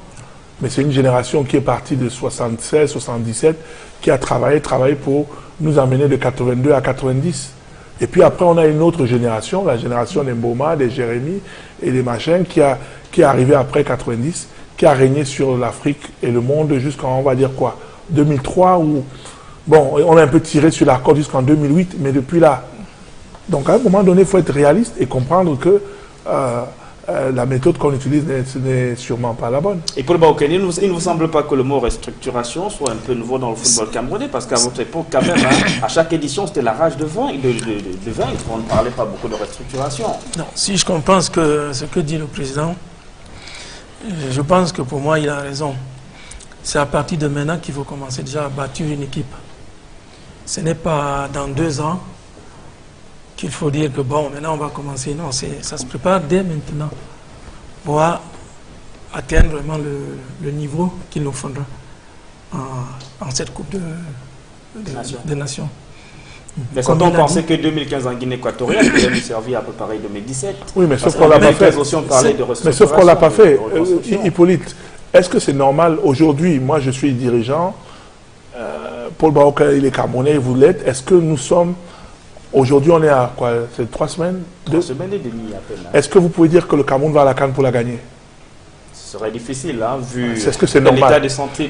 Mais c'est une génération qui est partie de 76, 77, qui a travaillé pour nous amener de 82 à 90. Et puis après, on a une autre génération, la génération des Mboma, des Jérémy et des machins, qui est arrivée après 90, qui a régné sur l'Afrique et le monde jusqu'en, on va dire quoi, 2003, où, bon, on a un peu tiré sur la corde jusqu'en 2008, mais depuis là. Donc à un moment donné, il faut être réaliste et comprendre que la méthode qu'on utilise n'est sûrement pas la bonne. Et Paul Bahoken, il ne vous semble pas que le mot restructuration soit un peu nouveau dans le football camerounais? Parce qu'à votre époque, quand même, à chaque édition, c'était la rage de vaincre. On ne parlait pas beaucoup de restructuration. Non, si je comprends ce que dit le président, je pense que pour moi, il a raison. C'est à partir de maintenant qu'il faut commencer déjà à bâtir une équipe. Ce n'est pas dans 2 ans qu'il faut dire que bon, maintenant on va commencer. Non, ça se prépare dès maintenant pour atteindre vraiment le niveau qu'il nous faudra en cette Coupe des Nations. Mais certains pensaient que 2015 en Guinée équatoriale devait nous servir à préparer 2017. Oui, mais sauf qu'on l'a pas fait. Mais sauf qu'on l'a pas fait. Hippolyte, est-ce que c'est normal aujourd'hui? Moi, je suis dirigeant. Paul Bahoken, il est Camerounais, vous l'êtes. Est-ce que nous sommes... Aujourd'hui, on est à quoi? C'est 3 semaines? 3 semaines et demie à peine. Est-ce que vous pouvez dire que le Cameroun va à la CAN pour la gagner? Ce serait difficile, hein, vu l'état de santé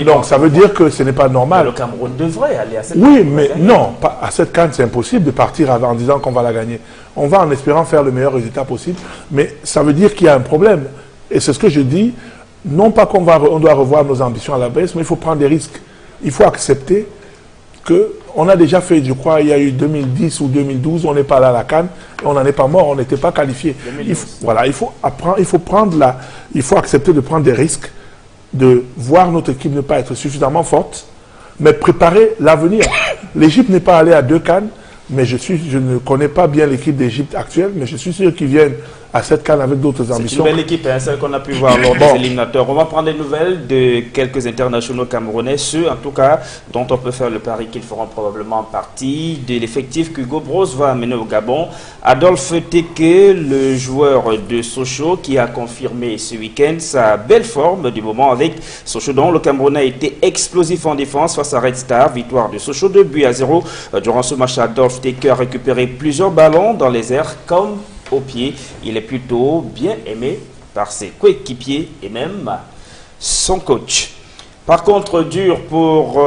donc, ça veut dire que ce n'est pas normal. Mais le Cameroun devrait aller à cette CAN. Oui, mais non, pas à cette CAN, c'est impossible de partir en disant qu'on va la gagner. On va en espérant faire le meilleur résultat possible, mais ça veut dire qu'il y a un problème. Et c'est ce que je dis, non pas qu'on doit revoir nos ambitions à la baisse, mais il faut prendre des risques. Il faut accepter qu'on a déjà fait, je crois, il y a eu 2010 ou 2012, on n'est pas là à la CAN, et on n'en est pas mort, on n'était pas qualifié. Il faut accepter de prendre des risques, de voir notre équipe ne pas être suffisamment forte, mais préparer l'avenir. L'Égypte n'est pas allée à 2 CAN, mais je ne connais pas bien l'équipe d'Égypte actuelle, mais je suis sûr qu'ils viennent à cette CAN avec d'autres ambitions. C'est une belle équipe, hein, celle qu'on a pu voir lors des éliminateurs. On va prendre des nouvelles de quelques internationaux camerounais, ceux en tout cas dont on peut faire le pari qu'ils feront probablement partie de l'effectif qu'Hugo Bros va amener au Gabon. Adolphe Teke, le joueur de Sochaux, qui a confirmé ce week-end sa belle forme du moment avec Sochaux, dont le Camerounais a été explosif en défense face à Red Star. Victoire de Sochaux 2-0. Durant ce match, Adolphe Teke a récupéré plusieurs ballons dans les airs comme au pied. Il est plutôt bien aimé par ses coéquipiers et même son coach. Par contre, dur pour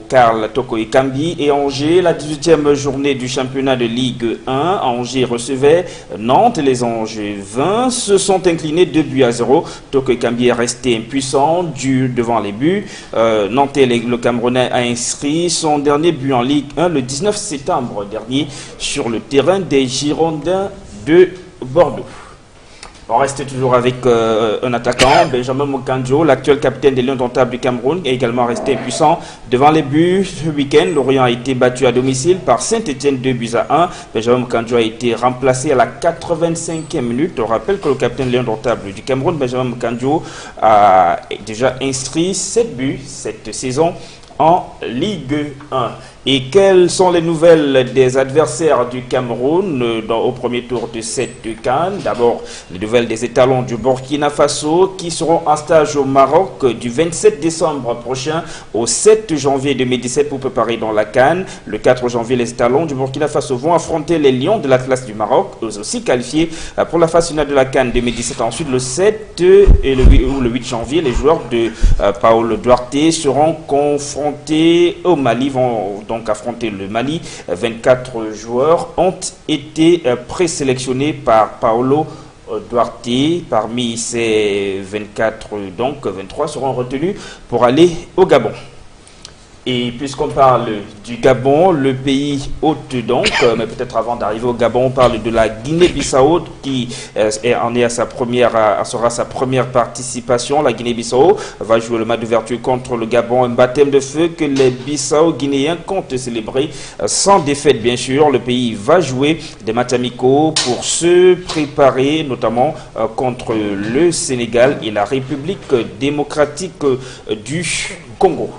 Karl Toko Ekambi et Angers. La 18e journée du championnat de Ligue 1. Angers recevait Nantes. Les Angevins se sont inclinés 2-0. Toko Ekambi est resté impuissant devant les buts. Nantes, le Camerounais, a inscrit son dernier but en Ligue 1 le 19 septembre dernier sur le terrain des Girondins de Bordeaux. On reste toujours avec un attaquant, Benjamin Moukandjo, l'actuel capitaine des Lions d'Ontable du Cameroun, est également resté impuissant devant les buts. Ce week-end, Lorient a été battu à domicile par Saint-Etienne 2-1. Benjamin Moukandjo a été remplacé à la 85e minute. On rappelle que le capitaine des Lions d'Ontable du Cameroun, Benjamin Moukandjo, a déjà inscrit 7 buts cette saison en Ligue 1. Et quelles sont les nouvelles des adversaires du Cameroun au premier tour de cette CAN? D'abord, les nouvelles des étalons du Burkina Faso qui seront en stage au Maroc du 27 décembre prochain au 7 janvier 2017 pour préparer dans la CAN. Le 4 janvier, les étalons du Burkina Faso vont affronter les Lions de l'Atlas du Maroc, eux aussi qualifiés pour la phase finale de la CAN 2017. Ensuite, le 7 et le 8 janvier, les joueurs de Paolo Duarte seront confrontés au Mali, vont donc affronter le Mali. 24 joueurs ont été présélectionnés par Paolo Duarte. Parmi ces 24, donc 23 seront retenus pour aller au Gabon. Et puisqu'on parle du Gabon, le pays hôte donc, mais peut-être avant d'arriver au Gabon, on parle de la Guinée-Bissau qui sera sa première participation. La Guinée-Bissau va jouer le match d'ouverture contre le Gabon, un baptême de feu que les Bissau-Guinéens comptent célébrer sans défaite bien sûr. Le pays va jouer des matchs amicaux pour se préparer notamment contre le Sénégal et la République démocratique du Congo.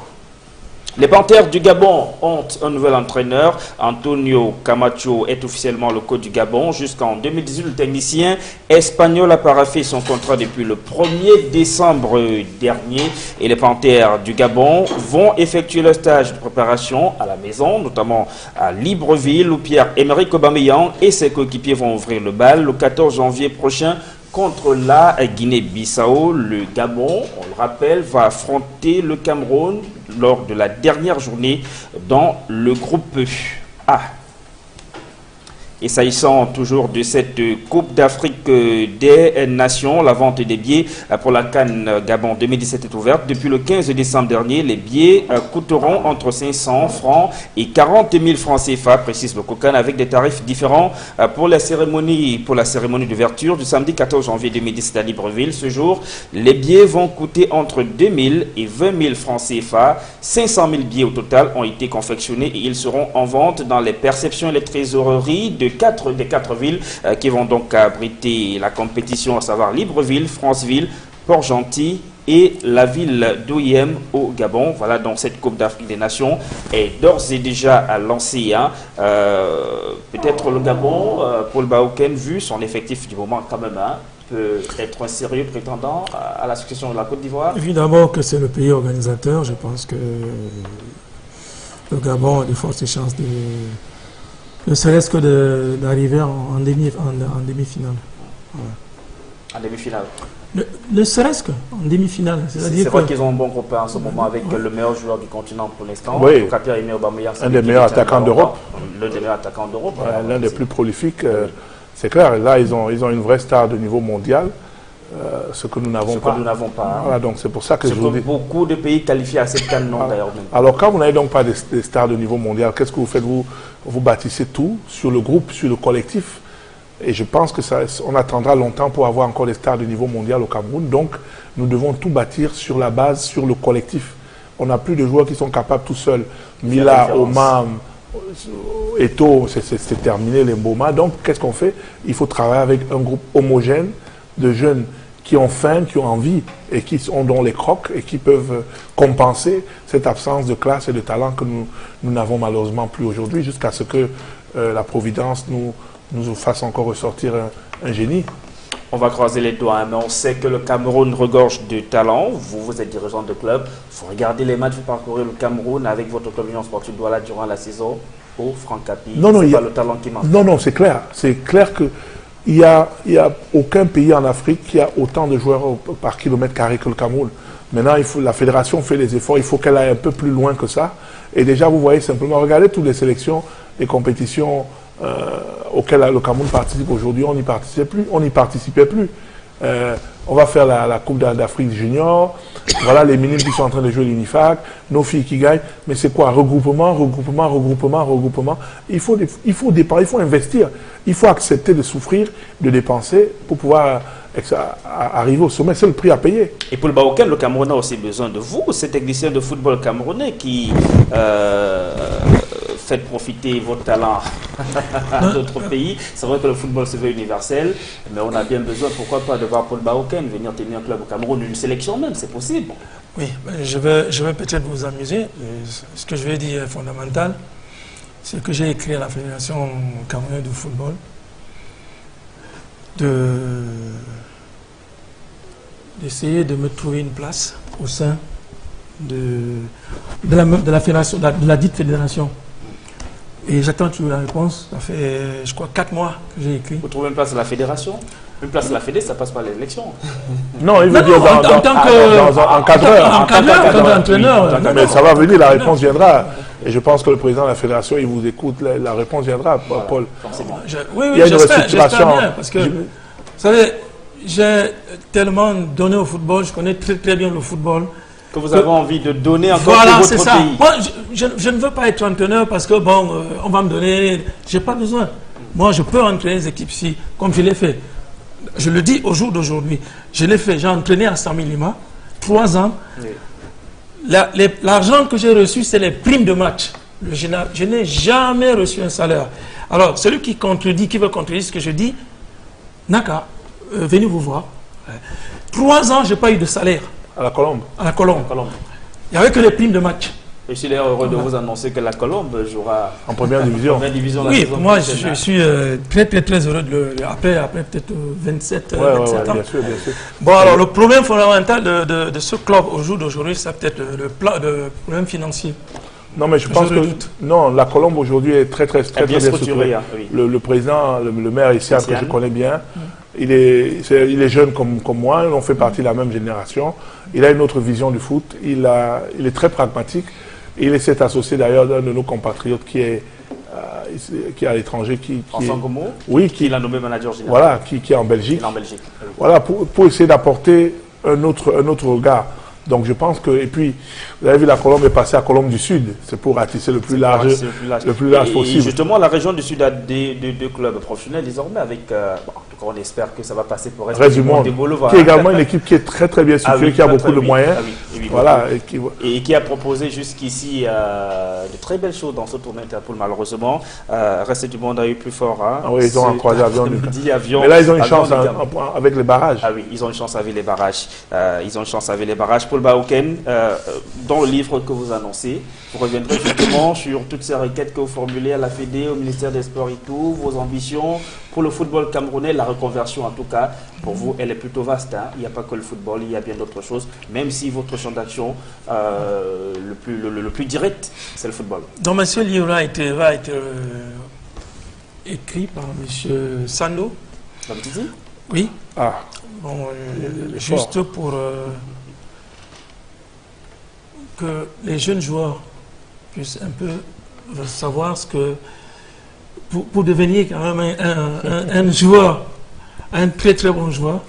Les Panthères du Gabon ont un nouvel entraîneur. Antonio Camacho est officiellement le coach du Gabon. Jusqu'en 2018, le technicien espagnol a paraphé son contrat depuis le 1er décembre dernier. Et les Panthères du Gabon vont effectuer leur stage de préparation à la maison, notamment à Libreville, où Pierre-Emerick Aubameyang et ses coéquipiers vont ouvrir le bal le 14 janvier prochain. Contre la Guinée-Bissau, le Gabon, on le rappelle, va affronter le Cameroun lors de la dernière journée dans le groupe A. Et s'agissant toujours de cette Coupe d'Afrique des Nations, la vente des billets pour la CAN Gabon 2017 est ouverte. Depuis le 15 décembre dernier, les billets coûteront entre 500 francs et 40 000 francs CFA, précise le COCAN, avec des tarifs différents pour la cérémonie d'ouverture du samedi 14 janvier 2017 à Libreville. Ce jour, les billets vont coûter entre 2 000 et 20 000 francs CFA. 500 000 billets au total ont été confectionnés et ils seront en vente dans les perceptions et les trésoreries des 4 villes qui vont donc abriter la compétition, à savoir Libreville, Franceville, Port-Gentil et la ville d'Oyem au Gabon. Voilà, donc cette Coupe d'Afrique des Nations est d'ores et déjà lancée. Peut-être le Gabon, Paul Baoken, vu son effectif du moment quand même, peut être un sérieux prétendant à la succession de la Côte d'Ivoire. Évidemment que c'est le pays organisateur. Je pense que le Gabon a de fortes chances de... Ne serait-ce que d'arriver en demi-finale. Ouais. En demi-finale. Ne serait-ce qu'en demi-finale. C'est vrai qu'ils ont un bon groupe en ce moment avec le meilleur joueur du continent pour l'instant. Oui. Pierre-Emerick Aubameyang, un des meilleurs attaquants d'Europe. L'un des meilleurs attaquants d'Europe. L'un des plus prolifiques. C'est clair. Là, ils ont une vraie star de niveau mondial. Ce que nous n'avons pas. Voilà, donc c'est pour ça que je vous dis. Beaucoup de pays qualifiés à cette CAN d'ailleurs. Alors quand vous n'avez donc pas des stars de niveau mondial, qu'est-ce que vous faites? Vous bâtissez tout sur le groupe, sur le collectif. Et je pense que on attendra longtemps pour avoir encore des stars de niveau mondial au Cameroun. Donc nous devons tout bâtir sur la base, sur le collectif. On n'a plus de joueurs qui sont capables tout seuls. Mila, Omar, Eto'o, c'est terminé, les Mboma. Donc qu'est-ce qu'on fait? Il faut travailler avec un groupe homogène de jeunes qui ont faim, qui ont envie et qui ont dans les crocs et qui peuvent compenser cette absence de classe et de talent que nous n'avons malheureusement plus aujourd'hui, jusqu'à ce que la Providence nous fasse encore ressortir un génie. On va croiser les doigts, mais on sait que le Cameroun regorge de talent. Vous êtes dirigeant de club. Il faut regarder les matchs, vous parcourez le Cameroun avec votre communion sportive Douala durant la saison au Francapi. Non, c'est pas le talent qui manque. Non, c'est clair. C'est clair que il y a aucun pays en Afrique qui a autant de joueurs par kilomètre carré que le Cameroun. Maintenant, la fédération fait les efforts, il faut qu'elle aille un peu plus loin que ça. Et déjà, vous voyez simplement, regardez toutes les sélections, les compétitions auxquelles le Cameroun participe aujourd'hui, on n'y participait plus. On va faire la Coupe d'Afrique Junior, voilà les minimes qui sont en train de jouer l'UNIFAC, nos filles qui gagnent, mais c'est quoi? Regroupement. Il faut investir, il faut accepter de souffrir, de dépenser pour pouvoir arriver au sommet, c'est le prix à payer. Et pour le Baoken, le Cameroun a aussi besoin de vous, ces techniciens de football camerounais qui faites profiter votre talent à d'autres pays. C'est vrai que le football se veut universel, mais on a bien besoin, pourquoi pas, de voir Paul Baoken venir tenir un club au Cameroun, une sélection même, c'est possible. Oui, je vais peut-être vous amuser. Ce que je vais dire est fondamental. ce que j'ai écrit à la Fédération camerounaise de football, d'essayer de me trouver une place au sein de la fédération, de la dite fédération. Et j'attends toujours la réponse. Ça fait, je crois, 4 mois que j'ai écrit. Vous trouvez une place à la fédération? Une place à la fédé, ça passe par l'élection. Non, il veut dire dans un encadreur, entraîneur. Mais ça va venir, la réponse viendra. Et je pense que le président de la fédération, il vous écoute, la réponse viendra, Paul. Oui, il y a une restructuration. Bien, parce que, vous savez, j'ai tellement donné au football, je connais très très bien le football. Que vous avez envie de donner encore voilà, pour votre ça. pays. Moi, je ne veux pas être entraîneur parce que, bon, on va me donner... J'ai pas besoin. Moi, je peux entraîner les équipes ici, comme je l'ai fait. Je le dis au jour d'aujourd'hui. Je l'ai fait. J'ai entraîné à Sami Lima, 3 ans. Oui. L'argent que j'ai reçu, c'est les primes de match. Je n'ai jamais reçu un salaire. Alors, celui qui contredit, qui veut contredire ce que je dis, Naka, venez vous voir. 3 ans, je n'ai pas eu de salaire. À la Colombe. À la Colombe. Il n'y avait que les primes de match. Et je suis heureux de vous annoncer que la Colombe jouera en première division. Oui, moi je suis très très heureux après peut-être 27 ans. Bien sûr, bien sûr. Bon, alors le problème fondamental de ce club au jour d'aujourd'hui, c'est peut-être le problème financier. Non, mais je pense que non, la Colombe aujourd'hui est très bien structurée. Hein, oui. Le président, le maire ici, que je connais bien, il est jeune comme moi, on fait partie de la même génération. Il a une autre vision du foot, il est très pragmatique. Il s'est associé d'ailleurs d'un de nos compatriotes qui est à l'étranger. François Gomo, oui, qui l'a nommé manager général. Voilà, qui est en Belgique. En Belgique. Oui. Voilà, pour essayer d'apporter un autre regard. Donc je pense que, et puis, vous avez vu, la Colombe est passée à Colombe du Sud, c'est pour ratisser le plus large possible. Et justement, la région du Sud a deux clubs professionnels désormais, avec, en tout cas on espère que ça va passer pour le reste du monde, qui est également une équipe qui est très bien structurée, qui a beaucoup de moyens. Voilà, et qui a proposé jusqu'ici de très belles choses dans ce tournoi Interpol, malheureusement. Reste du monde a eu plus fort. Hein. Ah oui, ils ont croisé avion. Mais là, ils ont une chance avec les barrages. Ah oui, ils ont une chance avec les barrages. Paul Baoken, dans le livre que vous annoncez, vous reviendrez justement sur toutes ces requêtes que vous formulez à la Fédé, au ministère des Sports et tout, vos ambitions pour le football camerounais, la reconversion en tout cas, pour vous, elle est plutôt vaste. Hein. Il n'y a pas que le football, il y a bien d'autres choses, même si votre champ d'action le plus direct, c'est le football. Donc, ce livre va être écrit par M. Sando. Oui. Ah. Bon, juste pour... que les jeunes joueurs puissent un peu savoir ce que... Pour devenir quand même un joueur, un très très bon joueur,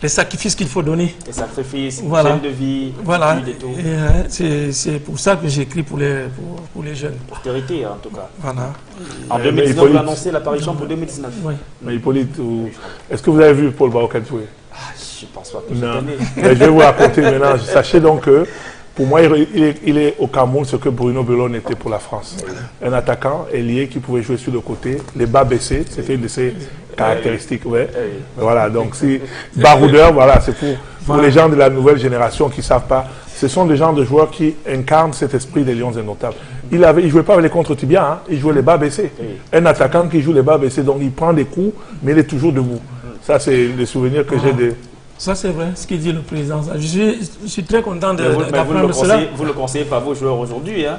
les sacrifices qu'il faut donner. Les sacrifices, voilà. de vie, voilà. Et tout. C'est pour ça que j'écris pour les jeunes. Postérité en tout cas. Voilà. En 2019, vous annoncez l'apparition pour 2019. Oui. Mais Hippolyte, est-ce que vous avez vu Paul Baoken jouer? Je ne pense pas que non. Mais je vais vous raconter maintenant. Sachez donc que pour moi, il est au Cameroun ce que Bruno Bellon était pour la France. Un attaquant ailier qui pouvait jouer sur le côté, les bas baissés, c'était une de ses caractéristiques. Ouais. Voilà, donc si baroudeur, voilà, c'est pour les gens de la nouvelle génération qui ne savent pas. Ce sont des gens de joueurs qui incarnent cet esprit des Lions Indomptables. Il ne jouait pas avec les contre-tibias, hein, il jouait les bas baissés. Un attaquant qui joue les bas baissés, donc il prend des coups, mais il est toujours debout. Ça, c'est le souvenir que j'ai de... Ça, c'est vrai, ce qu'il dit le président. Je suis très content d'apprendre cela. Vous ne le conseillez pas vos joueurs aujourd'hui, hein?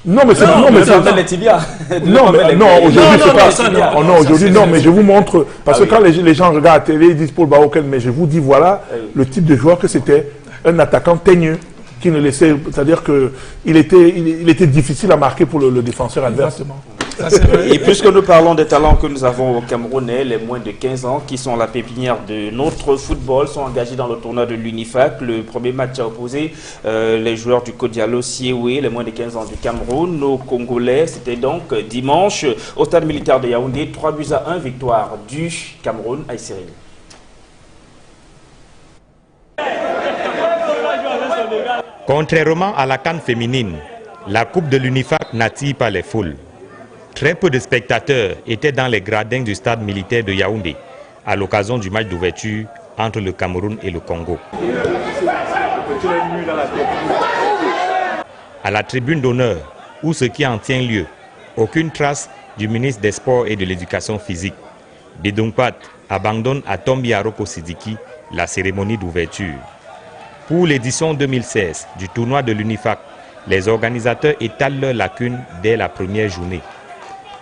Non, mais c'est les tibias. Non, aujourd'hui, c'est pas... Non, aujourd'hui, non, mais je vous montre... Parce que quand les gens regardent la télé, ils disent Paul Baoken, mais je vous dis, voilà le type de joueur que c'était. Un attaquant teigneux qui ne laissait... C'est-à-dire qu'il était difficile à marquer pour le défenseur adverse. Exactement. Et puisque nous parlons des talents que nous avons au Camerounais, les moins de 15 ans qui sont la pépinière de notre football sont engagés dans le tournoi de l'UNIFAC. Le premier match a opposé les joueurs du Kodialo Siéwé, les moins de 15 ans du Cameroun, nos Congolais. C'était donc dimanche au stade militaire de Yaoundé, 3-1, victoire du Cameroun à Cyril. Contrairement à la CAN féminine, la Coupe de l'UNIFAC n'attire pas les foules. Très peu de spectateurs étaient dans les gradins du stade militaire de Yaoundé à l'occasion du match d'ouverture entre le Cameroun et le Congo. À la tribune d'honneur, où ce qui en tient lieu, Aucune trace du ministre des Sports et de l'Éducation physique. Bidungpat abandonne à Tombi Aroko Sidiki la cérémonie d'ouverture. Pour l'édition 2016 du tournoi de l'UNIFAC, les organisateurs étalent leurs lacunes dès la première journée.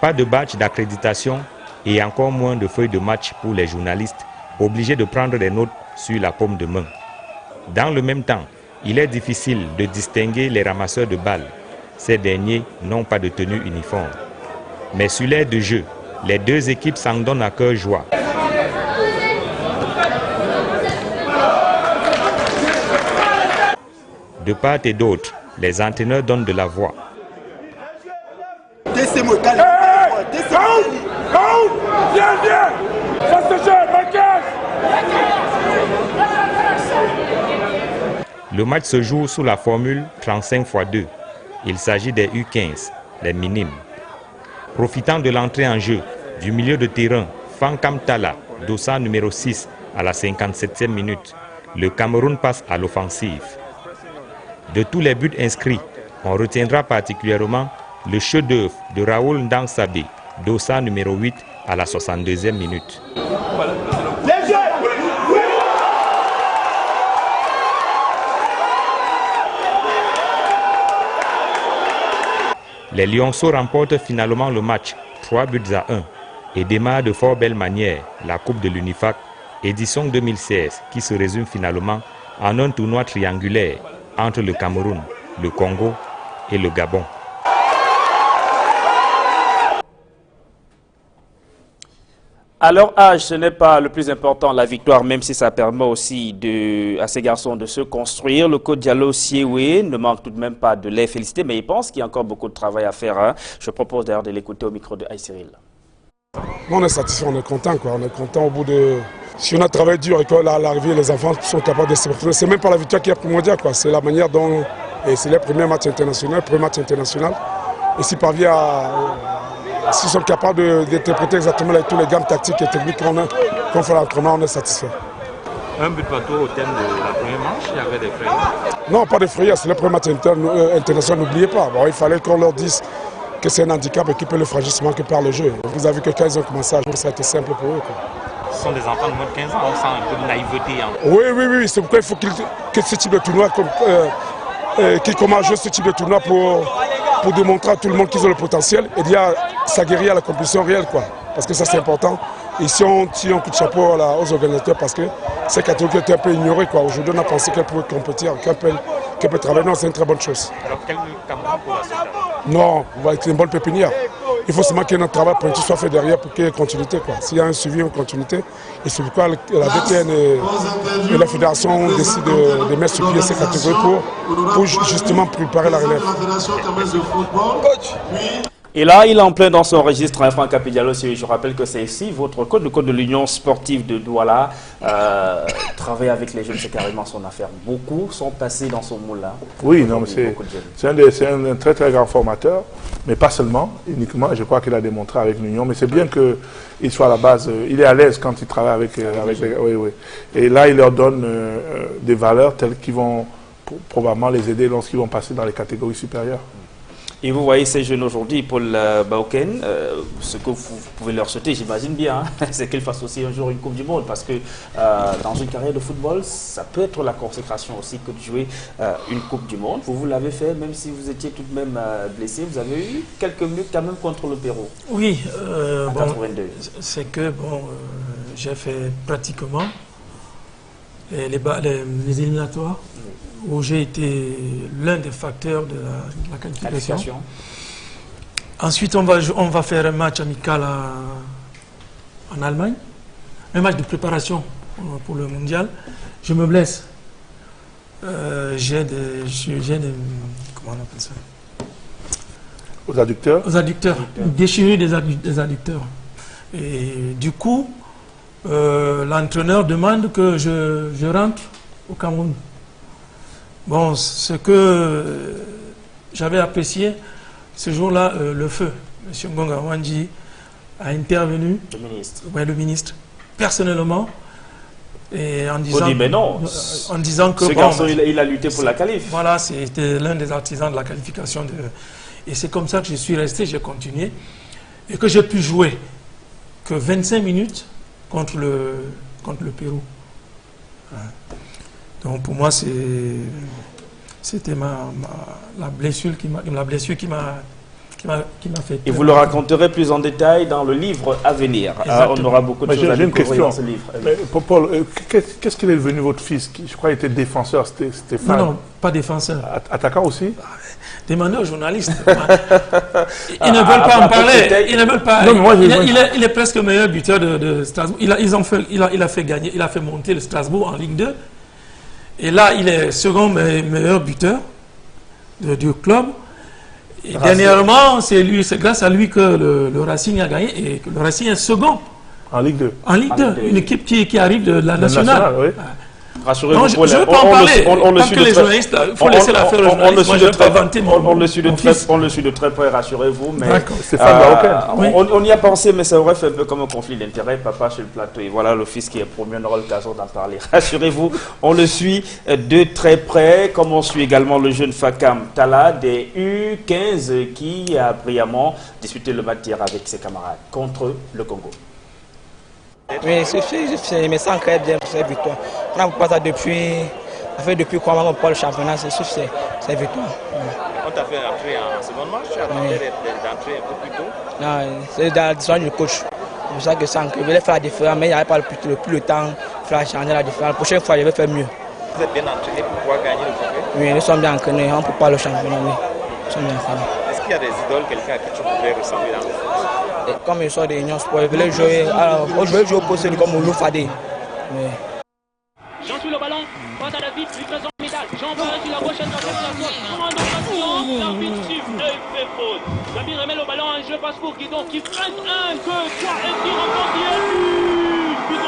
Pas de badge d'accréditation et encore moins de feuilles de match pour les journalistes, obligés de prendre des notes sur la paume de main. Dans le même temps, il est difficile de distinguer les ramasseurs de balles. Ces derniers n'ont pas de tenue uniforme. Mais sur l'aire de jeu, les deux équipes s'en donnent à cœur joie. De part et d'autre, les entraîneurs donnent de la voix. Le match se joue sous la formule 35 x 2. Il s'agit des U15, les minimes. Profitant de l'entrée en jeu du milieu de terrain Fankam Tala, dossard numéro 6 à la 57e minute, le Cameroun passe à l'offensive. De tous les buts inscrits, on retiendra particulièrement le chef-d'œuvre de Raoul Ndangsabé, dossard numéro 8 à la 62e minute. Les Lionceaux remportent finalement le match 3 buts à 1 et démarrent de fort belle manière la Coupe de l'UNIFAC édition 2016 qui se résume finalement en un tournoi triangulaire entre le Cameroun, le Congo et le Gabon. À leur âge, ce n'est pas le plus important, la victoire, même si ça permet aussi à ces garçons de se construire. Le coach Diallo Siewe ne manque tout de même pas de les féliciter, mais il pense qu'il y a encore beaucoup de travail à faire. Hein. Je propose d'ailleurs de l'écouter au micro de Aïe Cyril. On est satisfait, on est content. On est content au bout de... Si on a travaillé dur et qu'à l'arrivée, les enfants sont capables de se retrouver, c'est même pas la victoire qui est primordiale. C'est la manière dont... Et c'est les premiers matchs internationaux, Et s'ils parviennent à... S'ils sont capables d'interpréter exactement tous les gammes tactiques et techniques qu'on fait l'entraînement, on est satisfait. Un but partout au thème de la première manche, il y avait des frayeurs? Non, pas de frayeurs, c'est le premier match international, n'oubliez pas. Bon, il fallait qu'on leur dise que c'est un handicap et qu'ils peuvent le fragissement que par le jeu. Vous avez vu que quand ils ont commencé à jouer, ça a été simple pour eux. Ce sont des enfants de moins de 15 ans, on sent un peu de naïveté. Hein. Oui, c'est pourquoi il faut que ce type de tournoi, qu'ils commencent à jouer ce type de tournoi pour démontrer à tout le monde qu'ils ont le potentiel et dire s'aguerrir à la compétition réelle, parce que ça c'est important. Et si on tire un coup de chapeau aux organisateurs, parce que ces catégories étaient un peu ignorées, aujourd'hui on a pensé qu'elles pouvaient compétir, qu'elles peuvent travailler, non, c'est une très bonne chose. Alors quel Cameroun pour la suite? Non, on va être une bonne pépinière. Il faut seulement qu'il y ait un travail pointu soit fait derrière pour qu'il y ait une continuité. S'il y a un suivi, une continuité, et c'est pourquoi la DTN et la fédération décident de mettre sur pied ces catégories pour justement préparer la relève. Et là, il est en plein dans son registre, hein, Franck Diallo. Je rappelle que c'est ici votre code, le code de l'Union sportive de Douala. Travailler avec les jeunes, c'est carrément son affaire. Beaucoup sont passés dans son moule-là. Oui, non, mais c'est un très très grand formateur, mais pas seulement, uniquement. Je crois qu'il a démontré avec l'Union, mais c'est bien qu'il soit à la base. Il est à l'aise quand il travaille avec les... Oui. Et là, il leur donne des valeurs telles qui vont probablement les aider lorsqu'ils vont passer dans les catégories supérieures. Et vous voyez ces jeunes aujourd'hui, Paul Baoken, ce que vous pouvez leur souhaiter, j'imagine bien, hein, c'est qu'ils fassent aussi un jour une Coupe du Monde, parce que dans une carrière de football, ça peut être la consécration aussi que de jouer une Coupe du Monde. Vous l'avez fait, même si vous étiez tout de même blessé, vous avez eu quelques minutes quand même contre le Pérou. Oui, en 82. C'est que j'ai fait pratiquement les éliminatoires. Où j'ai été l'un des facteurs de la qualification. Ensuite, on va faire un match amical en Allemagne, un match de préparation pour le mondial. Je me blesse. J'ai des... Comment on appelle ça? Aux adducteurs? Aux adducteurs. Une déchirure des adducteurs. Et du coup, l'entraîneur demande que je rentre au Cameroun. Bon, ce que j'avais apprécié, ce jour-là, le feu, M. Ngonga Wandji a intervenu, le ministre, personnellement, et en disant, mais non, en disant que... Ce garçon, il a lutté pour la qualif. Voilà, c'était l'un des artisans de la qualification. Et c'est comme ça que je suis resté, j'ai continué. Et que j'ai pu jouer que 25 minutes contre le Pérou. Donc pour moi, c'était la blessure qui m'a fait. Et vous le raconterez plus en détail dans le livre à venir. On aura beaucoup de choses à découvrir dans ce livre. Paul, qu'est-ce qu'il est devenu votre fils? Je crois qu'il était défenseur, Stéphane. Non, pas défenseur. Attaquant aussi? Demandez aux journalistes. Ils ne veulent pas en parler. Ils ne veulent pas. Non, moi, il est presque meilleur buteur de Strasbourg. Il a fait gagner, il a fait monter le Strasbourg en Ligue 2. Et là, il est second meilleur buteur du club. Et dernièrement, c'est grâce à lui que le Racing a gagné et que le Racing est second. En Ligue 2. En Ligue 2. Une équipe qui arrive de la nationale. Oui. Rassurez-vous, je ne veux pas en parler. Tant que les journalistes, il faut laisser l'affaire aux journalistes. Moi, je ne vais pas vanter on le suit de très près, rassurez-vous. On y a pensé, mais ça aurait fait un peu comme un conflit d'intérêts. Papa sur le plateau, et voilà le fils qui est promu, on aura l'occasion d'en parler. Rassurez-vous, on le suit de très près, comme on suit également le jeune Fakam Talla des U15 qui a brillamment disputé le match hier avec ses camarades contre le Congo. Oui, je me sens très bien pour cette victoire. On n'a pas ça depuis quoi on parle le championnat, c'est victoire. On t'a fait entrer en seconde match, tu as tenté d'entrer un peu plus tôt. Non, c'est dans la décision du coach. C'est pour ça que je sens que je voulais faire la différence, mais il n'y avait pas plus le temps de faire changer la différence. La prochaine fois, je vais faire mieux. Vous êtes bien entraîné pour pouvoir gagner le trophée? Oui, nous sommes bien entraînés, on ne peut pas le championnat, oui. Nous sommes bien entraînés. Est-ce qu'il y a des idoles, quelqu'un à qui tu voudrais ressembler dans le foot? Comme je sors de l'Union Sport, je voulais jouer au poste comme Oulou Fadé. Jean sur le ballon, passe à David, livraison médaille. Jean va sur la gauche, l'arbitre siffle, il fait faute. David remet le ballon en jeu, passe pour Guidon qui presse 1, 2, 3, et qui remporte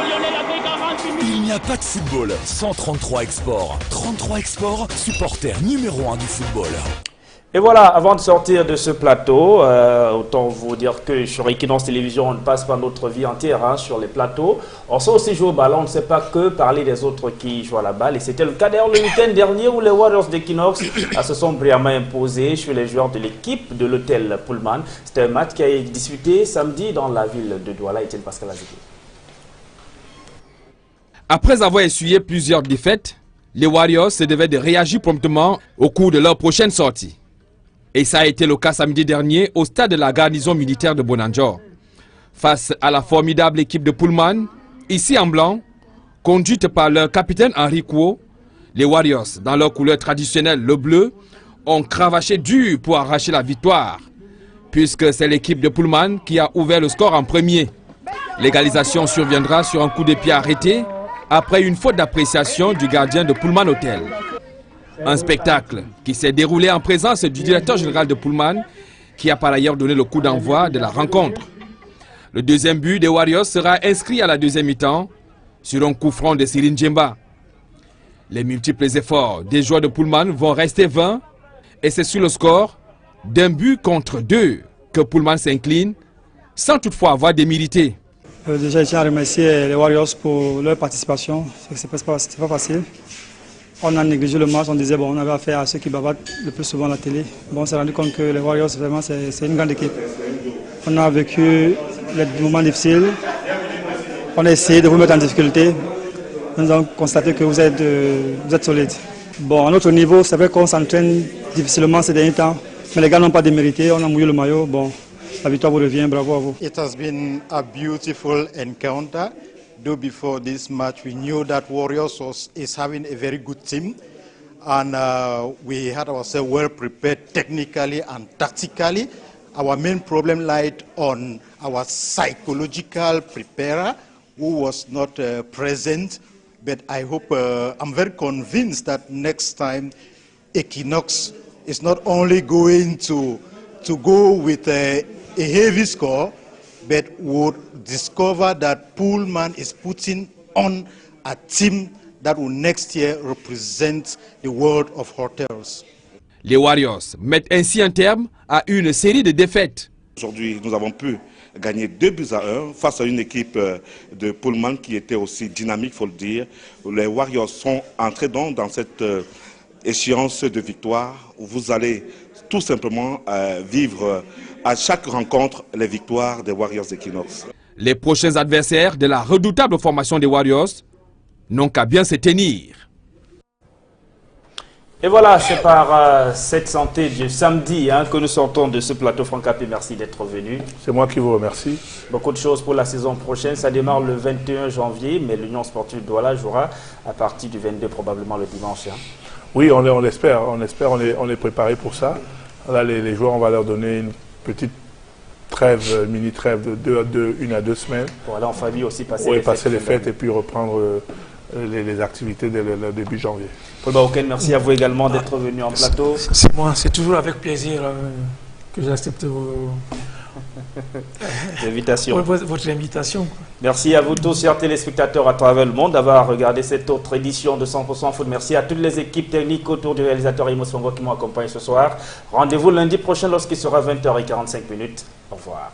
Lionel avec 40 minutes. Il n'y a pas de football sans 33 Export. 33 Export, supporter numéro 1 du football. Et voilà, avant de sortir de ce plateau, autant vous dire que sur Equinox Télévision, on ne passe pas notre vie entière sur les plateaux. On sait aussi jouer au ballon, on ne sait pas que parler des autres qui jouent à la balle. Et c'était le cas d'ailleurs le week-end dernier où les Warriors d'Equinox se sont brillamment imposés sur les joueurs de l'équipe de l'hôtel Pullman. C'était un match qui a été disputé samedi dans la ville de Douala. Etienne Pascal Aziki. Après avoir essuyé plusieurs défaites, les Warriors se devaient de réagir promptement au cours de leur prochaine sortie. Et ça a été le cas samedi dernier au stade de la garnison militaire de Bonanjor. Face à la formidable équipe de Pullman, ici en blanc, conduite par leur capitaine Henri Kwo, les Warriors, dans leur couleur traditionnelle, le bleu, ont cravaché dur pour arracher la victoire, puisque c'est l'équipe de Pullman qui a ouvert le score en premier. L'égalisation surviendra sur un coup de pied arrêté après une faute d'appréciation du gardien de Pullman Hotel. Un spectacle qui s'est déroulé en présence du directeur général de Pullman, qui a par ailleurs donné le coup d'envoi de la rencontre. Le deuxième but des Warriors sera inscrit à la deuxième mi-temps sur un coup franc de Cyril Djemba. Les multiples efforts des joueurs de Pullman vont rester vains et c'est sur le score d'un but contre 2 que Pullman s'incline sans toutefois avoir démérité. Déjà, je tiens à remercier les Warriors pour leur participation. C'est pas facile. On a négligé le match, on disait bon, on avait affaire à ceux qui bavardent le plus souvent à la télé. Bon, on s'est rendu compte que les Warriors, vraiment, c'est une grande équipe. On a vécu les moments difficiles. On a essayé de vous mettre en difficulté. Nous avons constaté que vous êtes solides. Bon, à notre niveau, c'est vrai qu'on s'entraîne difficilement ces derniers temps, mais les gars n'ont pas démérité, on a mouillé le maillot. Bon, la victoire vous revient, bravo à vous. It has been a beautiful encounter. Though before this match we knew that Warriors is having a very good team, and we had ourselves well prepared technically and tactically. Our main problem lied on our psychological preparer who was not present, but I hope, I'm very convinced that next time Equinox is not only going to go with a heavy score, but would discover that Pullman is putting on a team that will next year represent the world of hotels. Les Warriors mettent ainsi un terme à une série de défaites. Aujourd'hui, nous avons pu gagner 2-1 face à une équipe de Pullman qui était aussi dynamique, il faut le dire. Les Warriors sont entrés donc dans cette échéance de victoire. Vous allez tout simplement vivre à chaque rencontre les victoires des Warriors Equinox. Les prochains adversaires de la redoutable formation des Warriors n'ont qu'à bien se tenir. Et voilà, c'est par cette santé du samedi que nous sortons de ce plateau. Franck Capé, merci d'être venu. C'est moi qui vous remercie. Beaucoup de choses pour la saison prochaine. Ça démarre le 21 janvier, mais l'Union sportive Douala jouera à partir du 22, probablement le dimanche. Oui, on l'espère. On est préparé pour ça. Là, les joueurs, on va leur donner une petite trêve, mini-trêve de 1 à 2 semaines. Pour aller en famille aussi, passer les fêtes et puis reprendre les activités dès le début janvier. Paul Baoken, merci à vous également d'être venu en plateau. C'est moi, c'est toujours avec plaisir que j'accepte votre invitation. Merci à vous tous, chers téléspectateurs à travers le monde, d'avoir regardé cette autre édition de 100% Foot. Merci à toutes les équipes techniques autour du réalisateur Imo Songo qui m'ont accompagné ce soir. Rendez-vous lundi prochain lorsqu'il sera 20h45. Au revoir.